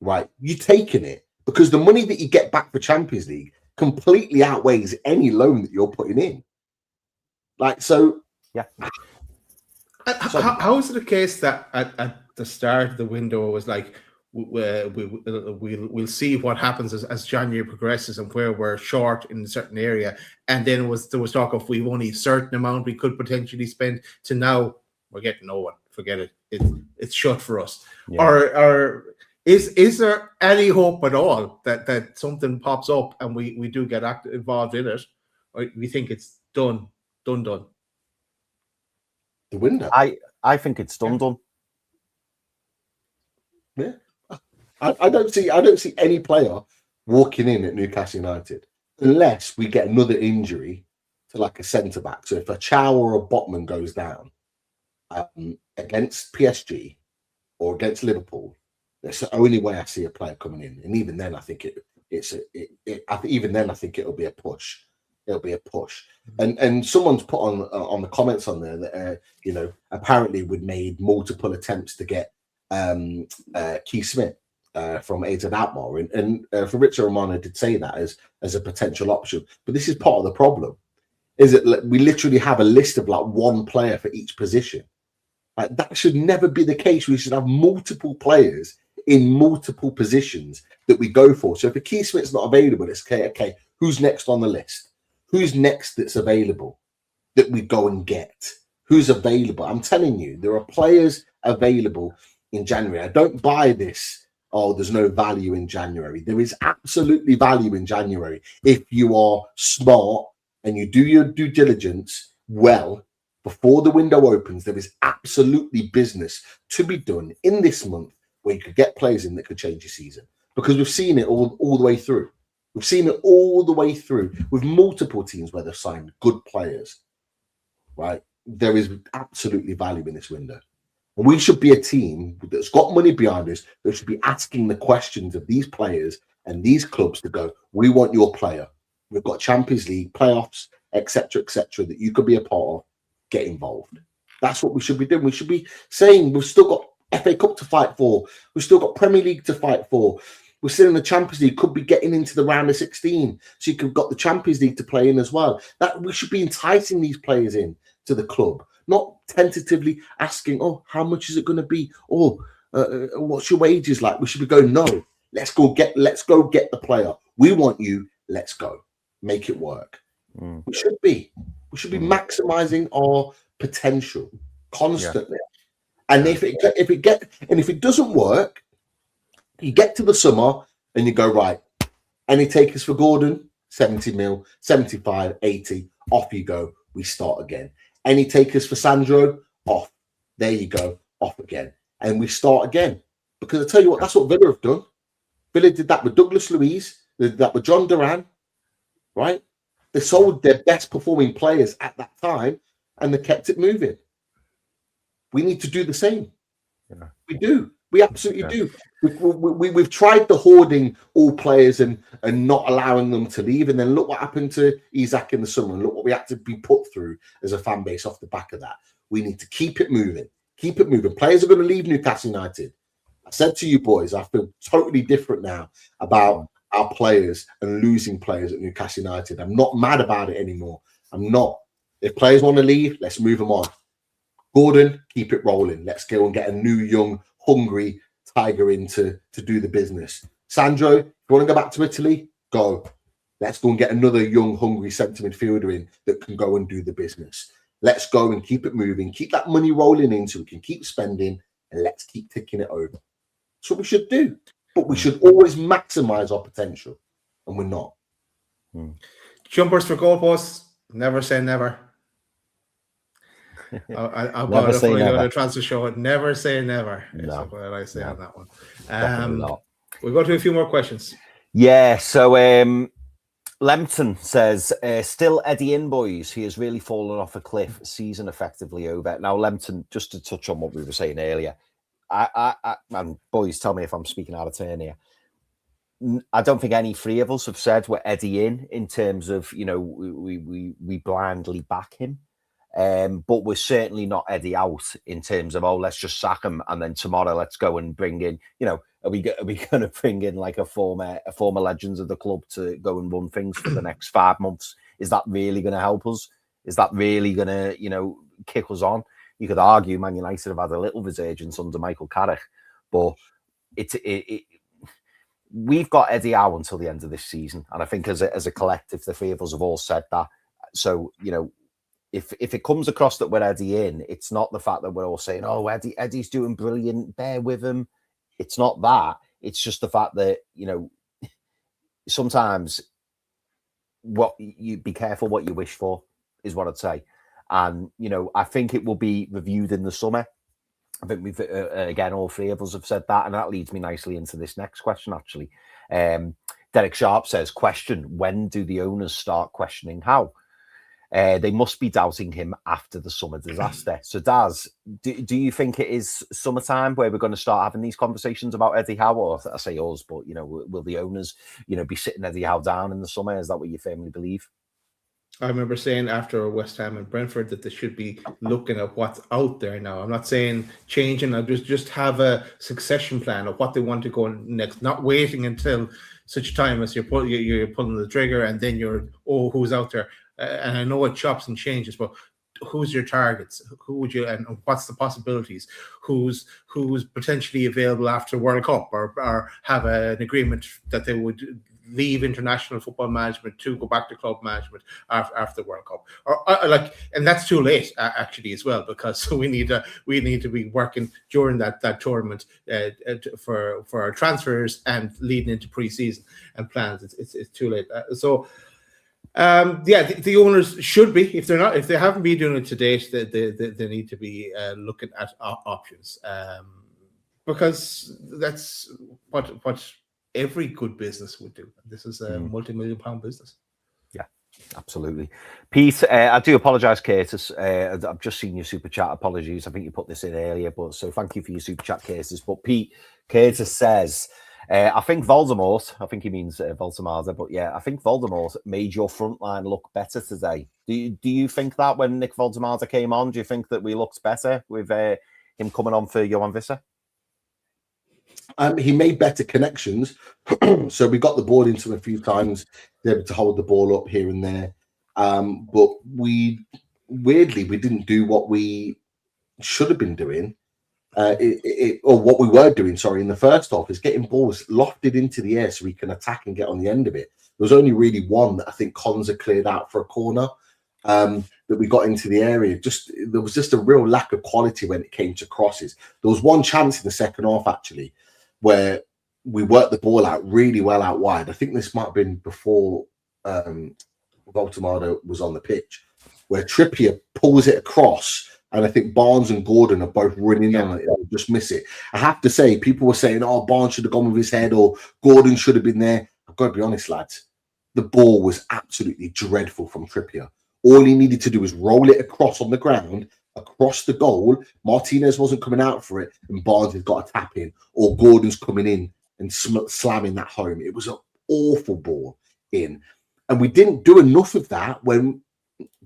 right? You're taking it because the money that you get back for Champions League completely outweighs any loan that you're putting in. Like, so, yeah. How is it the case that at the start of the window it was like, we'll see what happens as January progresses and where we're short in a certain area, and then there was talk of we've only a certain amount we could potentially spend, to now we're getting no one. Forget it. It's shut for us. Yeah. Or is there any hope at all that something pops up and we do get involved in it, or we think it's done? The window. I think it's done. Yeah. I don't see any player walking in at Newcastle United unless we get another injury to like a centre back. So if a Chow or a Botman goes down against PSG or against Liverpool, that's the only way I see a player coming in. And even then, I think I think it'll be a push. It'll be a push. And someone's put on the comments on there that apparently we'd made multiple attempts to get Keith Smith from Aidan Atmore, and Fabrizio Romano did say that as a potential option. But this is part of the problem, is that we literally have a list of like one player for each position. Like, that should never be the case. We should have multiple players in multiple positions that we go for. So if a Keith Smith's not available, it's okay, who's next on the list? Who's next that's available that we go and get? Who's available? I'm telling you, there are players available in January. I don't buy this. Oh, there's no value in January. There is absolutely value in January if you are smart and you do your due diligence well before the window opens. There is absolutely business to be done in this month where you could get players in that could change your season, because we've seen it all the way through. We've seen it all the way through with multiple teams where they've signed good players, right? There is absolutely value in this window. And we should be a team that's got money behind us that should be asking the questions of these players and these clubs to go, we want your player. We've got Champions League, playoffs, etc., that you could be a part of. Get involved. That's what we should be doing. We should be saying we've still got FA Cup to fight for. We've still got Premier League to fight for. We're still in the Champions League, could be getting into the round of 16. So you could have got the Champions League to play in as well. That we should be enticing these players in to the club, not tentatively asking, oh, how much is it going to be? Or what's your wages like? We should be going, no, let's go get the player. We want you. Let's go. Make it work. We should be maximizing our potential constantly. Yeah. And if it doesn't work, you get to the summer and you go, right, any takers for Gordon? 70 mil, 75, 80, off you go. We start again. Any takers for Sandro? Off. There you go. Off again. And we start again. Because I tell you what, that's what Villa have done. Villa did that with Douglas Luiz. They did that with John Duran. Right? They sold their best performing players at that time and they kept it moving. We need to do the same. Yeah. We do. We absolutely do. We've tried the hoarding all players and not allowing them to leave. And then look what happened to Isak in the summer. And look what we had to be put through as a fan base off the back of that. We need to keep it moving. Keep it moving. Players are going to leave Newcastle United. I said to you boys, I feel totally different now about our players and losing players at Newcastle United. I'm not mad about it anymore. I'm not. If players want to leave, let's move them on. Gordon, keep it rolling. Let's go and get a new, young, hungry tiger in to do the business. Sandro, if you want to go back to Italy, go. Let's go and get another young, hungry centre midfielder in that can go and do the business. Let's go and keep it moving. Keep that money rolling in so we can keep spending, and let's keep ticking it over. That's what we should do. But we should always maximise our potential, and we're not. Jumpers for goalposts. Never say never. I'll buy it before you go to the transfer show. Never say never. No. Is what I say on that one. Not. We'll go to a few more questions. Yeah, so Lempton says, still Eddie in, boys. He has really fallen off a cliff. Season effectively over. Now, Lempton, just to touch on what we were saying earlier, and boys, tell me if I'm speaking out of turn here. I don't think any three of us have said we're Eddie in terms of, you know, we blindly back him. But we're certainly not Eddie out in terms of, oh, let's just sack him and then tomorrow let's go and bring in, you know, are we going to bring in like a former legends of the club to go and run things for the next 5 months? Is that really going to help us? Is that really going to, you know, kick us on? You could argue Man United have had a little resurgence under Michael Carrick, but we've got Eddie Howe until the end of this season, and I think as a collective, the three of us have all said that. So, you know, if it comes across that we're Eddie in, it's not the fact that we're all saying, oh, Eddie's doing brilliant, bear with him. It's not that. It's just the fact that, you know, sometimes what you be careful what you wish for is what I'd say. And, you know, I think it will be reviewed in the summer. I think we've, again, all three of us have said that. And that leads me nicely into this next question, actually. Derek Sharp says, question, when do the owners start questioning Howe? They must be doubting him after the summer disaster. So, Daz, do you think it is summertime where we're going to start having these conversations about Eddie Howe? Or I say us, but, you know, will the owners, you know, be sitting Eddie Howe down in the summer? Is that what you firmly believe? I remember saying after West Ham and Brentford that they should be looking at what's out there now. I'm not saying changing. I just have a succession plan of what they want to go next. Not waiting until such time as you're pulling the trigger and then who's out there. And I know it chops and changes, but who's your targets? Who would you and what's the possibilities? Who's potentially available after World Cup or have an agreement that they would leave international football management to go back to club management after the World Cup, and that's too late actually as well, because we need to be working during that tournament for our transfers and leading into pre-season and plans. It's too late. The owners should be, if they haven't been doing it to date, they need to be looking at options, because that's what every good business would do. This is a multi-million-pound business. Yeah, absolutely. Pete, I do apologise, Curtis. I've just seen your super chat. Apologies. I think you put this in earlier, but so thank you for your super chat, Curtis. But Pete, Curtis says, I think Voldemort, I think he means Voldemort, but yeah, I think Voldemort made your front line look better today. Do you think that when Nick Voldemort came on, do you think that we looked better with him coming on for Johan Visser? He made better connections. So we got the ball into him a few times, able to hold the ball up here and there. But we didn't do what we should have been doing. Or what we were doing, in the first half, is getting balls lofted into the air so we can attack and get on the end of it. There was only really one that I think Konza cleared out for a corner that we got into the area. There was just a real lack of quality when it came to crosses. There was one chance in the second half, actually, where we worked the ball out really well out wide. I think this might have been before Voldemort was on the pitch, where Trippier pulls it across, and I think Barnes and Gordon are both running on it and just miss it. I have to say, people were saying, oh, Barnes should have gone with his head or Gordon should have been there. I've got to be honest, lads. The ball was absolutely dreadful from Trippier. All he needed to do was roll it across on the ground, across the goal. Martinez wasn't coming out for it, and Barnes has got a tap in, or Gordon's coming in and slamming that home. It was an awful ball in. And we didn't do enough of that when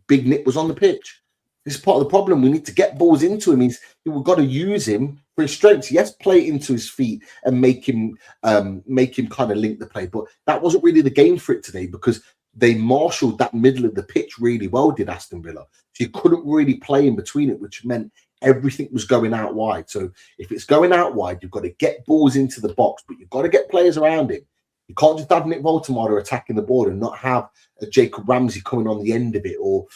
Big Nick was on the pitch. This is part of the problem. We need to get balls into him. We've got to use him for his strengths. Yes, play it into his feet and make him kind of link the play. But that wasn't really the game for it today because they marshaled that middle of the pitch really well, did Aston Villa. So you couldn't really play in between it, which meant everything was going out wide. So if it's going out wide, you've got to get balls into the box, but you've got to get players around him. You can't just have Nick Voldemort attacking the ball and not have a Jacob Ramsey coming on the end of it, or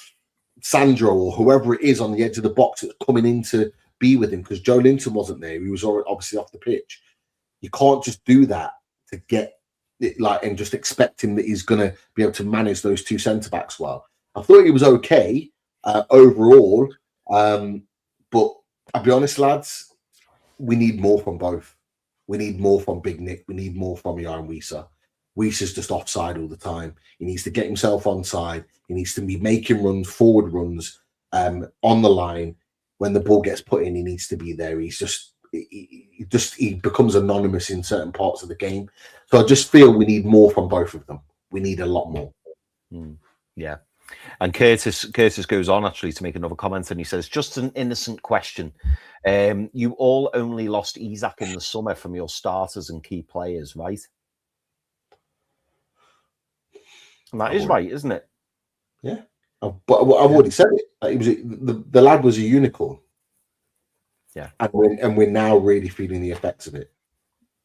Sandro or whoever it is on the edge of the box that's coming in to be with him, because Joelinton wasn't there. He was obviously off the pitch. You can't just do that to get it, and just expect him that he's going to be able to manage those two centre-backs well. I thought he was okay overall, but I'll be honest, lads, we need more from both. We need more from Big Nick. We need more from Jan Wieser. Wieser's just offside all the time. He needs to get himself onside. He needs to be making runs, forward runs on the line. When the ball gets put in, he needs to be there. He becomes anonymous in certain parts of the game. So I just feel we need more from both of them. We need a lot more. Yeah. And Curtis goes on actually to make another comment, and he says, just an innocent question. You all only lost Isak in the summer from your starters and key players, right? And that is right, isn't it? Yeah. But I've already said it. He was the lad was a unicorn. Yeah. And we're now really feeling the effects of it.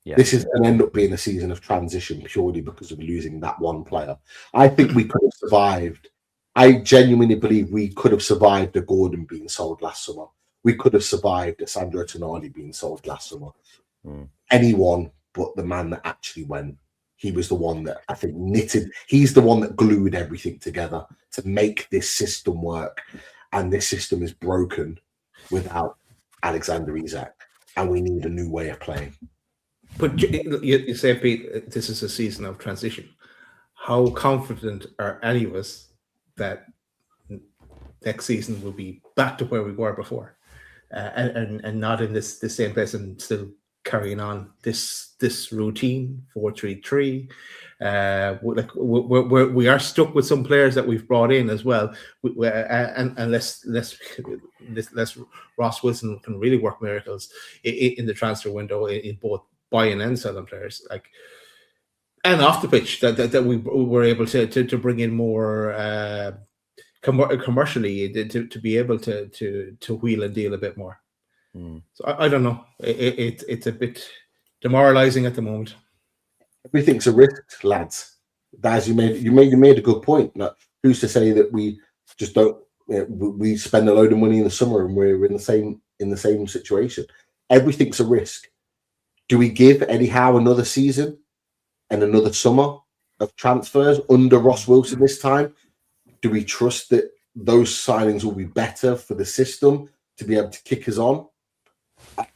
Yeah. This is going to end up being a season of transition purely because of losing that one player. I think we could have survived. I genuinely believe we could have survived a Gordon being sold last summer. We could have survived a Sandro Tonali being sold last summer. Anyone but the man that actually went. He was the one that I think knitted. He's the one that glued everything together to make this system work. And this system is broken without Alexander Isak. And we need a new way of playing. But you say, Pete, this is a season of transition. How confident are any of us that next season will be back to where we were before, and not in this same place and still carrying on this routine 4-3-3? We are stuck with some players that we've brought in as well, unless Ross Wilson can really work miracles in the transfer window in both buying and selling players, and off the pitch, that we were able to bring in more commercially to be able to wheel and deal a bit more. So I don't know. It's a bit demoralizing at the moment. Everything's a risk, lads. As you made a good point. Now, who's to say that we just don't? We spend a load of money in the summer and we're in the same situation. Everything's a risk. Do we give Eddie Howe another season and another summer of transfers under Ross Wilson this time? Do we trust that those signings will be better for the system to be able to kick us on?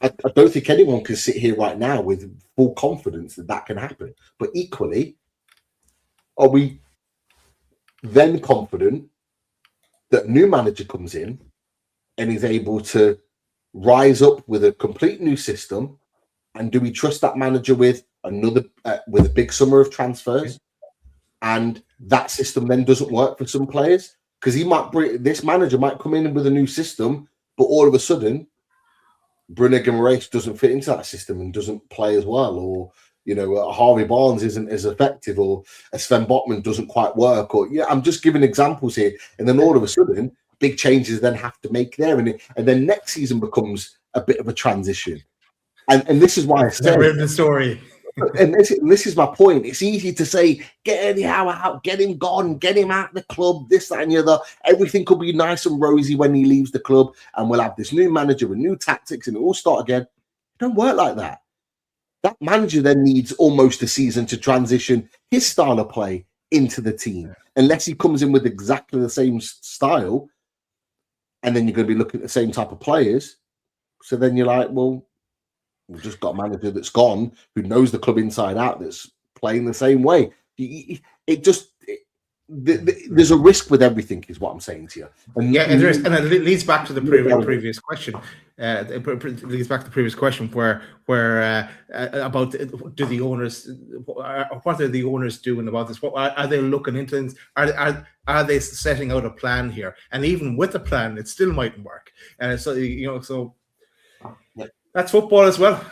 I don't think anyone can sit here right now with full confidence that can happen. But equally, are we then confident that a new manager comes in and is able to rise up with a complete new system? And do we trust that manager with a big summer of transfers? And that system then doesn't work for some players, because this manager might come in with a new system, but all of a sudden Bruno Guimarães doesn't fit into that system and doesn't play as well, or Harvey Barnes isn't as effective, or a Sven Botman doesn't quite work, or I'm just giving examples here. And then all of a sudden big changes then have to make there, and then next season becomes a bit of a transition. And this is why I said the story. And this is my point. It's easy to say, get Eddie Howe out, get him gone, get him out of the club, this, that, and the other. Everything could be nice and rosy when he leaves the club, and we'll have this new manager with new tactics, and it'll all start again. It don't work like that. That manager then needs almost a season to transition his style of play into the team, unless he comes in with exactly the same style, and then you're going to be looking at the same type of players. So then you're like, well, we've just got a manager that's gone, who knows the club inside out, that's playing the same way. there's a risk with everything, is what I'm saying to you. And there is, and it leads back to the previous question. It leads back to the previous question where about do the owners, what are the owners doing about this? What are they looking into things? Are they setting out a plan here? And even with a plan, it still mightn't work. And so that's football as well.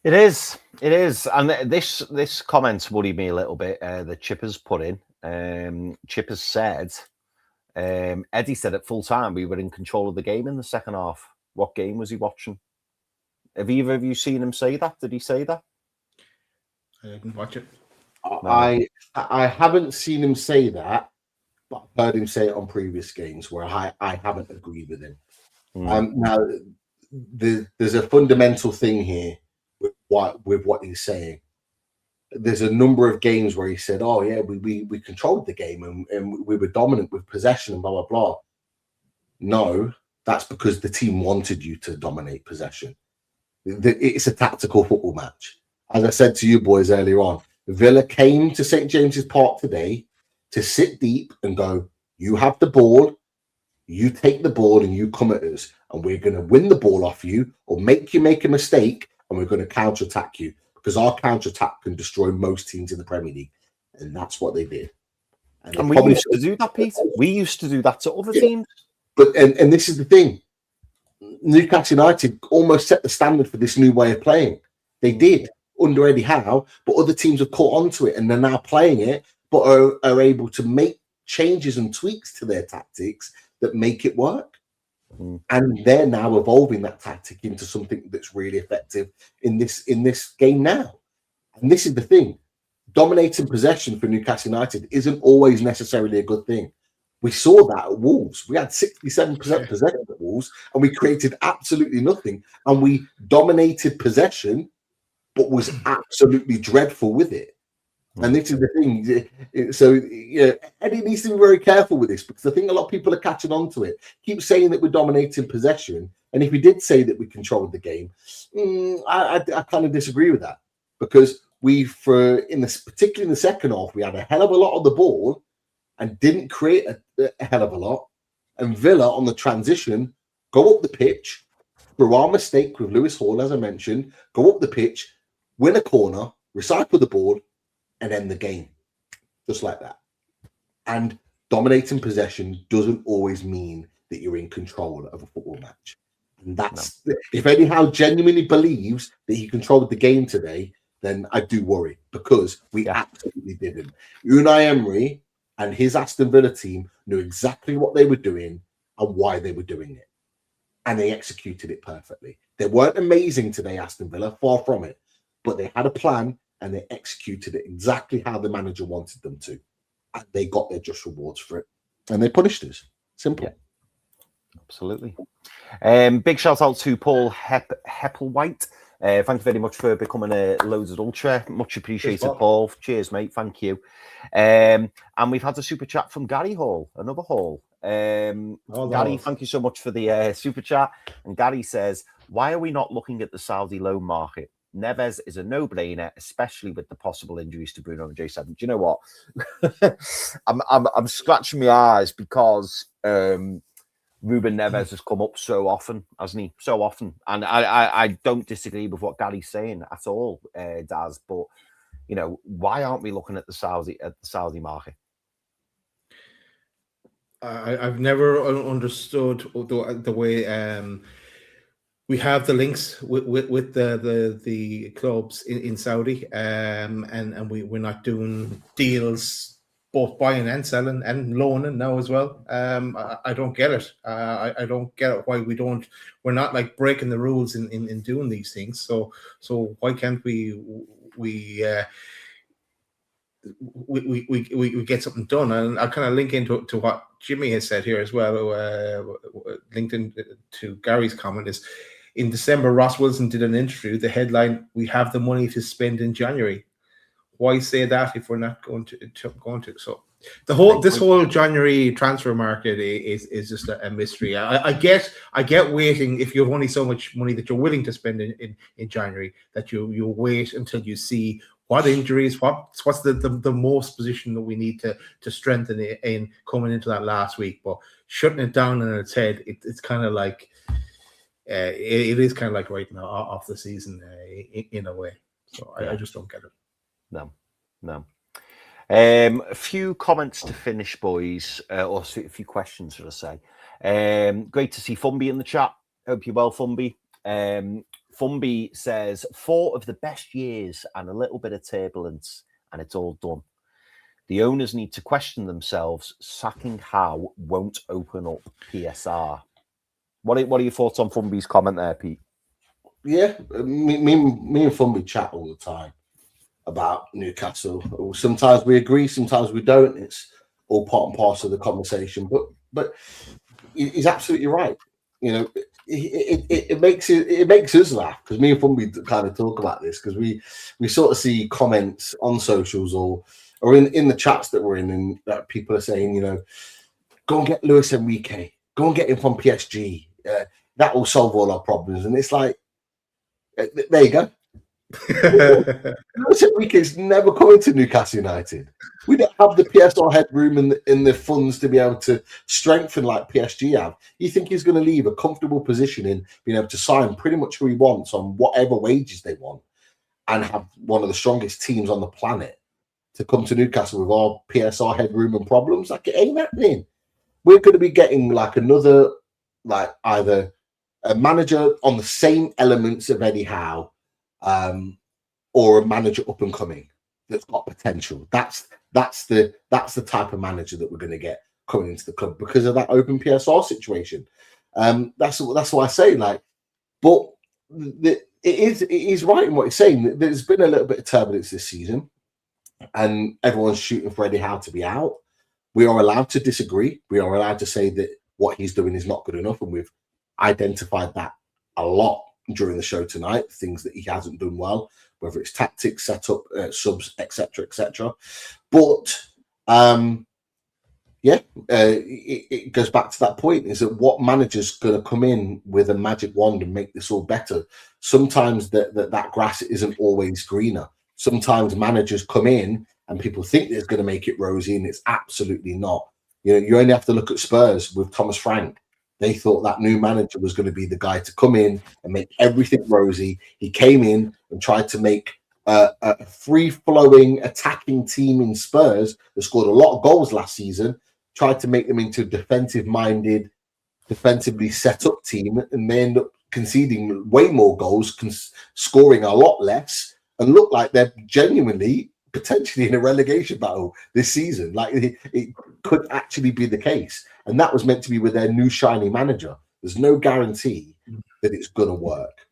It is, and this comment worried me a little bit. The Chippers put in. Chippers said, Eddie said at full time we were in control of the game in the second half. What game was he watching? Have either of you seen him say that? Did he say that? I didn't watch it. No. I haven't seen him say that, but I've heard him say it on previous games where I haven't agreed with him. Now, there's a fundamental thing here with what he's saying. There's a number of games where he said, "Oh yeah, we controlled the game and we were dominant with possession and blah blah blah." No, that's because the team wanted you to dominate possession. It's a tactical football match. As I said to you boys earlier on, Villa came to St. James's Park today to sit deep and go, "You have the ball, you take the ball and you come at us, and we're going to win the ball off you or make you make a mistake, and we're going to counter-attack you." Because our counter-attack can destroy most teams in the Premier League. And that's what they did. And we used to do that, Pete. We used to do that to other teams. But and this is the thing. Newcastle United almost set the standard for this new way of playing. They did under Eddie Howe, but other teams have caught on to it and they're now playing it, but are able to make changes and tweaks to their tactics that make it work. And they're now evolving that tactic into something that's really effective in this game now. And this is the thing. Dominating possession for Newcastle United isn't always necessarily a good thing. We saw that at Wolves. We had 67% possession at Wolves and we created absolutely nothing. And we dominated possession, but was absolutely dreadful with it. And this is the thing. So, Eddie needs to be very careful with this because I think a lot of people are catching on to it. Keep saying that we're dominating possession. And if we did say that we controlled the game, I kind of disagree with that because particularly in the second half, we had a hell of a lot on the ball and didn't create a hell of a lot. And Villa on the transition, go up the pitch through our mistake with Lewis Hall, as I mentioned, go up the pitch, win a corner, recycle the ball, and end the game just like that. And dominating possession doesn't always mean that you're in control of a football match. And that's if Eddie Howe genuinely believes that he controlled the game today, then I do worry because we absolutely didn't. Unai Emery and his Aston Villa team knew exactly what they were doing and why they were doing it. And they executed it perfectly. They weren't amazing today, Aston Villa, far from it, but they had a plan and they executed it exactly how the manager wanted them to. And they got their just rewards for it. And they punished us. Simple. Yeah, absolutely. Big shout out to Paul Heppelwhite. Thank you very much for becoming a Loaded Ultra. Much appreciated, cheers, Paul. Cheers, mate. Thank you. And we've had a super chat from Gary Hall, another Hall. Gary, thank you so much for the super chat. And Gary says, why are we not looking at the Saudi loan market? Neves is a no-brainer, especially with the possible injuries to Bruno and J7. Do you know what? I'm scratching my eyes because Ruben Neves has come up so often, hasn't he? So often, and I don't disagree with what Gary's saying at all, Daz. But why aren't we looking at the Saudi market? I've never understood the way. We have the links with the clubs in Saudi, and we're not doing deals both buying and selling and loaning now as well. I don't get it. I don't get it why we're not like breaking the rules in doing these things. So why can't we get something done? And I'll kind of link into what Jimmy has said here as well. Linked into Gary's comment is, in December, Ross Wilson did an interview. The headline, "We have the money to spend in January." Why say that if we're not going to? So this whole January transfer market is just a mystery. I get waiting if you have only so much money that you're willing to spend in January, that you wait until you see what injuries, what's the most position that we need to strengthen in coming into that last week. But shutting it down on its head, it's kind of like it is kind of like writing off the season in a way. So I just don't get it. No. A few comments to finish, boys, or a few questions, should I say. Great to see Fumby in the chat. Hope you're well, Fumby. Fumby says, 4 of the best years and a little bit of turbulence, and it's all done. The owners need to question themselves. Sacking Howe won't open up PSR. What are your thoughts on Fumby's comment there, Pete? Yeah, me and Fumby chat all the time about Newcastle. Sometimes we agree, sometimes we don't. It's all part and parcel of the conversation. But he's absolutely right. You know, it makes us laugh, because me and Fumby kind of talk about this, because we sort of see comments on socials or in the chats that we're in, and that people are saying, you know, go and get Luis Enrique, go and get him from PSG. That will solve all our problems. And it's like, there you go. Luis Enrique's never coming to Newcastle United. We don't have the PSR headroom and the funds to be able to strengthen like PSG have. You think he's going to leave a comfortable position in being able to sign pretty much who he wants on whatever wages they want, and have one of the strongest teams on the planet to come to Newcastle with our PSR headroom and problems? Like, it ain't happening. We're going to be getting like another, like, either a manager on the same elements of Eddie Howe, or a manager up and coming that's got potential. That's the type of manager that we're going to get coming into the club because of that open PSR situation. That's why I say, like, but it is right in what he's saying. There's been a little bit of turbulence this season, and everyone's shooting for Eddie Howe to be out. We are allowed to disagree. We are allowed to say that what he's doing is not good enough, and we've identified that a lot during the show tonight, things that he hasn't done well, whether it's tactics, setup, subs, etc. But it goes back to that point, is that what manager's going to come in with a magic wand and make this all better? Sometimes that grass isn't always greener. Sometimes managers come in and people think it's going to make it rosy, and it's absolutely not. You know, you only have to look at Spurs with Thomas Frank. They thought that new manager was going to be the guy to come in and make everything rosy. He came in and tried to make a free-flowing, attacking team in Spurs that scored a lot of goals last season, tried to make them into a defensive-minded, defensively set-up team, and they end up conceding way more goals, scoring a lot less, and look like they're genuinely potentially in a relegation battle this season. Like, it could actually be the case. And that was meant to be with their new shiny manager. There's no guarantee that it's going to work.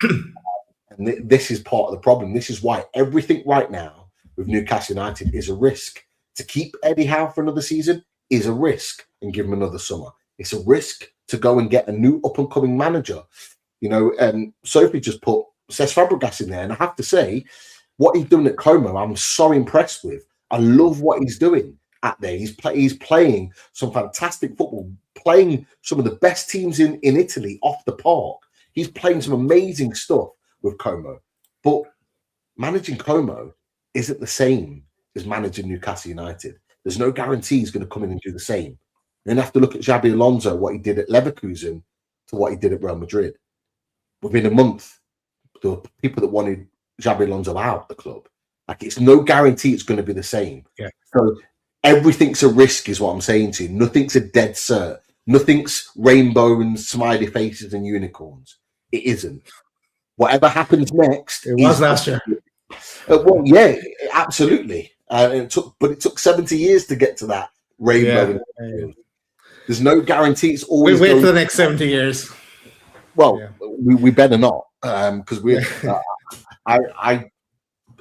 And this is part of the problem. This is why everything right now with Newcastle United is a risk. To keep Eddie Howe for another season is a risk, and give him another summer. It's a risk to go and get a new up-and-coming manager. You know, and Sophie just put Cesc Fabregas in there. And I have to say, what he's doing at Como, I'm so impressed with. I love what he's doing at there. He's playing some fantastic football, playing some of the best teams in Italy off the park. He's playing some amazing stuff with Como. But managing Como isn't the same as managing Newcastle United. There's no guarantee he's going to come in and do the same. You're going to have to look at Xabi Alonso, what he did at Leverkusen to what he did at Real Madrid. Within a month, there were people that wanted Xabi Alonso out the club. Like, it's no guarantee it's going to be the same. Yeah. So everything's a risk, is what I'm saying to you. Nothing's a dead cert. Nothing's rainbow and smiley faces and unicorns. It isn't. Whatever happens next, it was last year. Well, yeah, absolutely. It took 70 years to get to that rainbow. Yeah. There's no guarantee it's always. We wait for the next 70 years. Well, yeah. we better not, because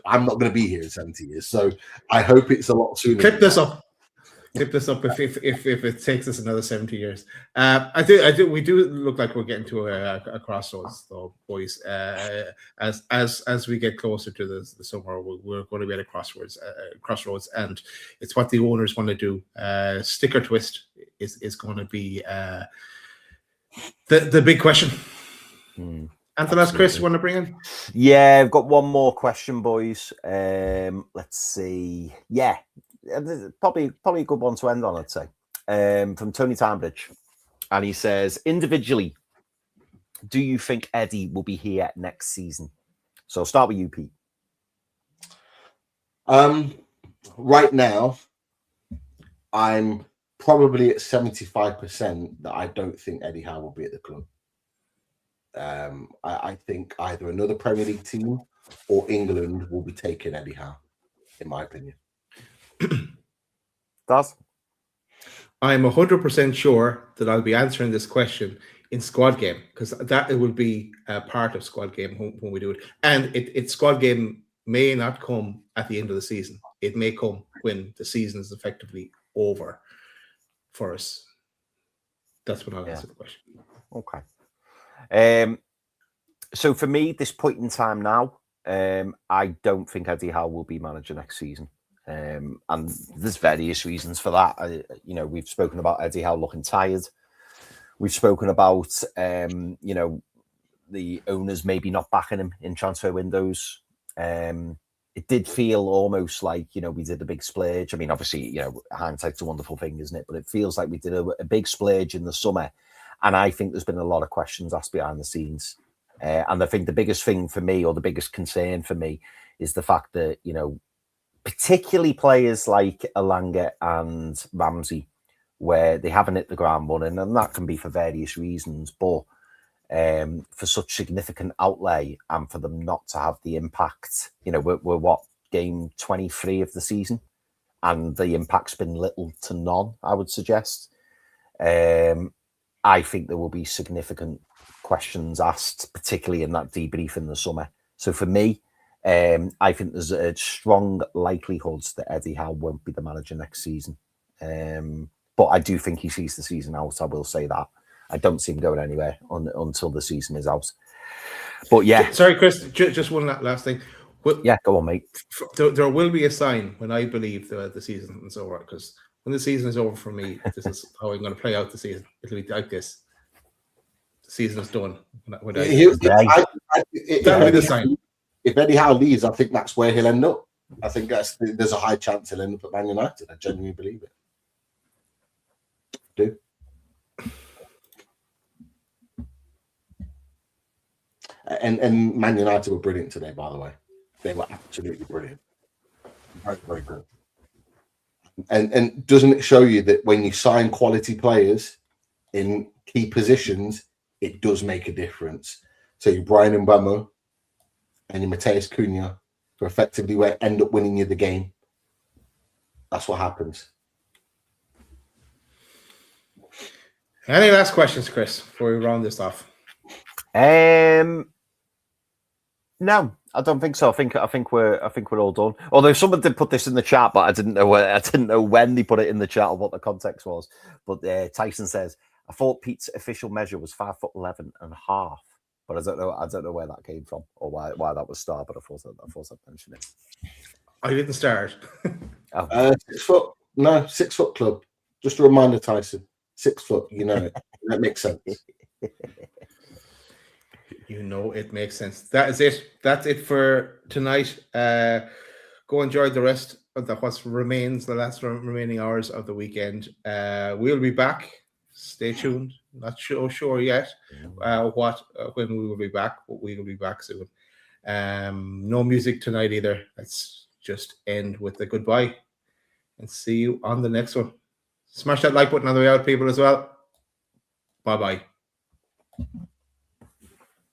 I'm not going to be here in 70 years, so I hope it's a lot sooner. Clip this up if it takes us another 70 years. I do. We do look like we're getting to a crossroads, though, boys. As we get closer to the summer, we're going to be at a crossroads, and it's what the owners want to do. Stick or twist is going to be the big question. Anything else, Chris, you want to bring in? Yeah, I've got one more question, boys. Let's see. Yeah, probably a good one to end on, I'd say. From Tony Tambridge. And he says, individually, do you think Eddie will be here next season? So I'll start with you, Pete. Right now, I'm probably at 75% that I don't think Eddie Howe will be at the club. I think either another Premier League team or England will be taking Eddie Howe, in my opinion. Daz? I'm 100% sure that I'll be answering this question in squad game, because that it will be a part of squad game when we do it. And it squad game may not come at the end of the season. It may come when the season is effectively over for us. That's when I'll answer the question. Okay. So for me, this point in time now, I don't think Eddie Howe will be manager next season. And there's various reasons for that. We've spoken about Eddie Howe looking tired. We've spoken about, the owners maybe not backing him in transfer windows. It did feel almost like, we did a big splurge. I mean, obviously, hindsight's a wonderful thing, isn't it? But it feels like we did a big splurge in the summer. And I think there's been a lot of questions asked behind the scenes. And I think the biggest thing for me, or the biggest concern for me, is the fact that, particularly players like Elanga and Ramsey, where they haven't hit the ground running, and that can be for various reasons, but for such significant outlay and for them not to have the impact, we're what, game 23 of the season, and the impact's been little to none, I would suggest. I think there will be significant questions asked, particularly in that debrief in the summer. So for me, I think there's a strong likelihood that Eddie Howe won't be the manager next season. But I do think he sees the season out. I will say that. I don't see him going anywhere until the season is out. But yeah. Sorry, Chris, just one last thing. Yeah, go on, mate. There will be a sign when I believe the season is over, because when the season is over for me, this is how I'm going to play out the season. It'll be like this. The season is done. That'll be the sign. If Eddie Howe leaves, I think that's where he'll end up. I think there's a high chance he'll end up at Man United. I genuinely believe it. Do. And Man United were brilliant today, by the way. They were absolutely brilliant. Very, very good. And doesn't it show you that when you sign quality players in key positions, it does make a difference? So your Brian Mbeumo and your Mateus Cunha, who effectively end up winning you the game. That's what happens. Any last questions, Chris, before we round this off? No, I don't think so. I think we're all done. Although someone did put this in the chat, but I didn't know when they put it in the chat or what the context was. But Tyson says, I thought Pete's official measure was 5'11.5", but I don't know where that came from or why that was started. But I thought I'd mention it. I didn't start. 6 foot. No, 6 foot club. Just a reminder, Tyson. 6 foot. That makes sense. It makes sense. That is it. That's it for tonight. Go enjoy the rest of the last remaining hours of the weekend. We'll be back. Stay tuned. Not sure yet when we will be back, but we will be back soon. No music tonight either. Let's just end with a goodbye and see you on the next one. Smash that like button on the way out, people, as well. Bye-bye.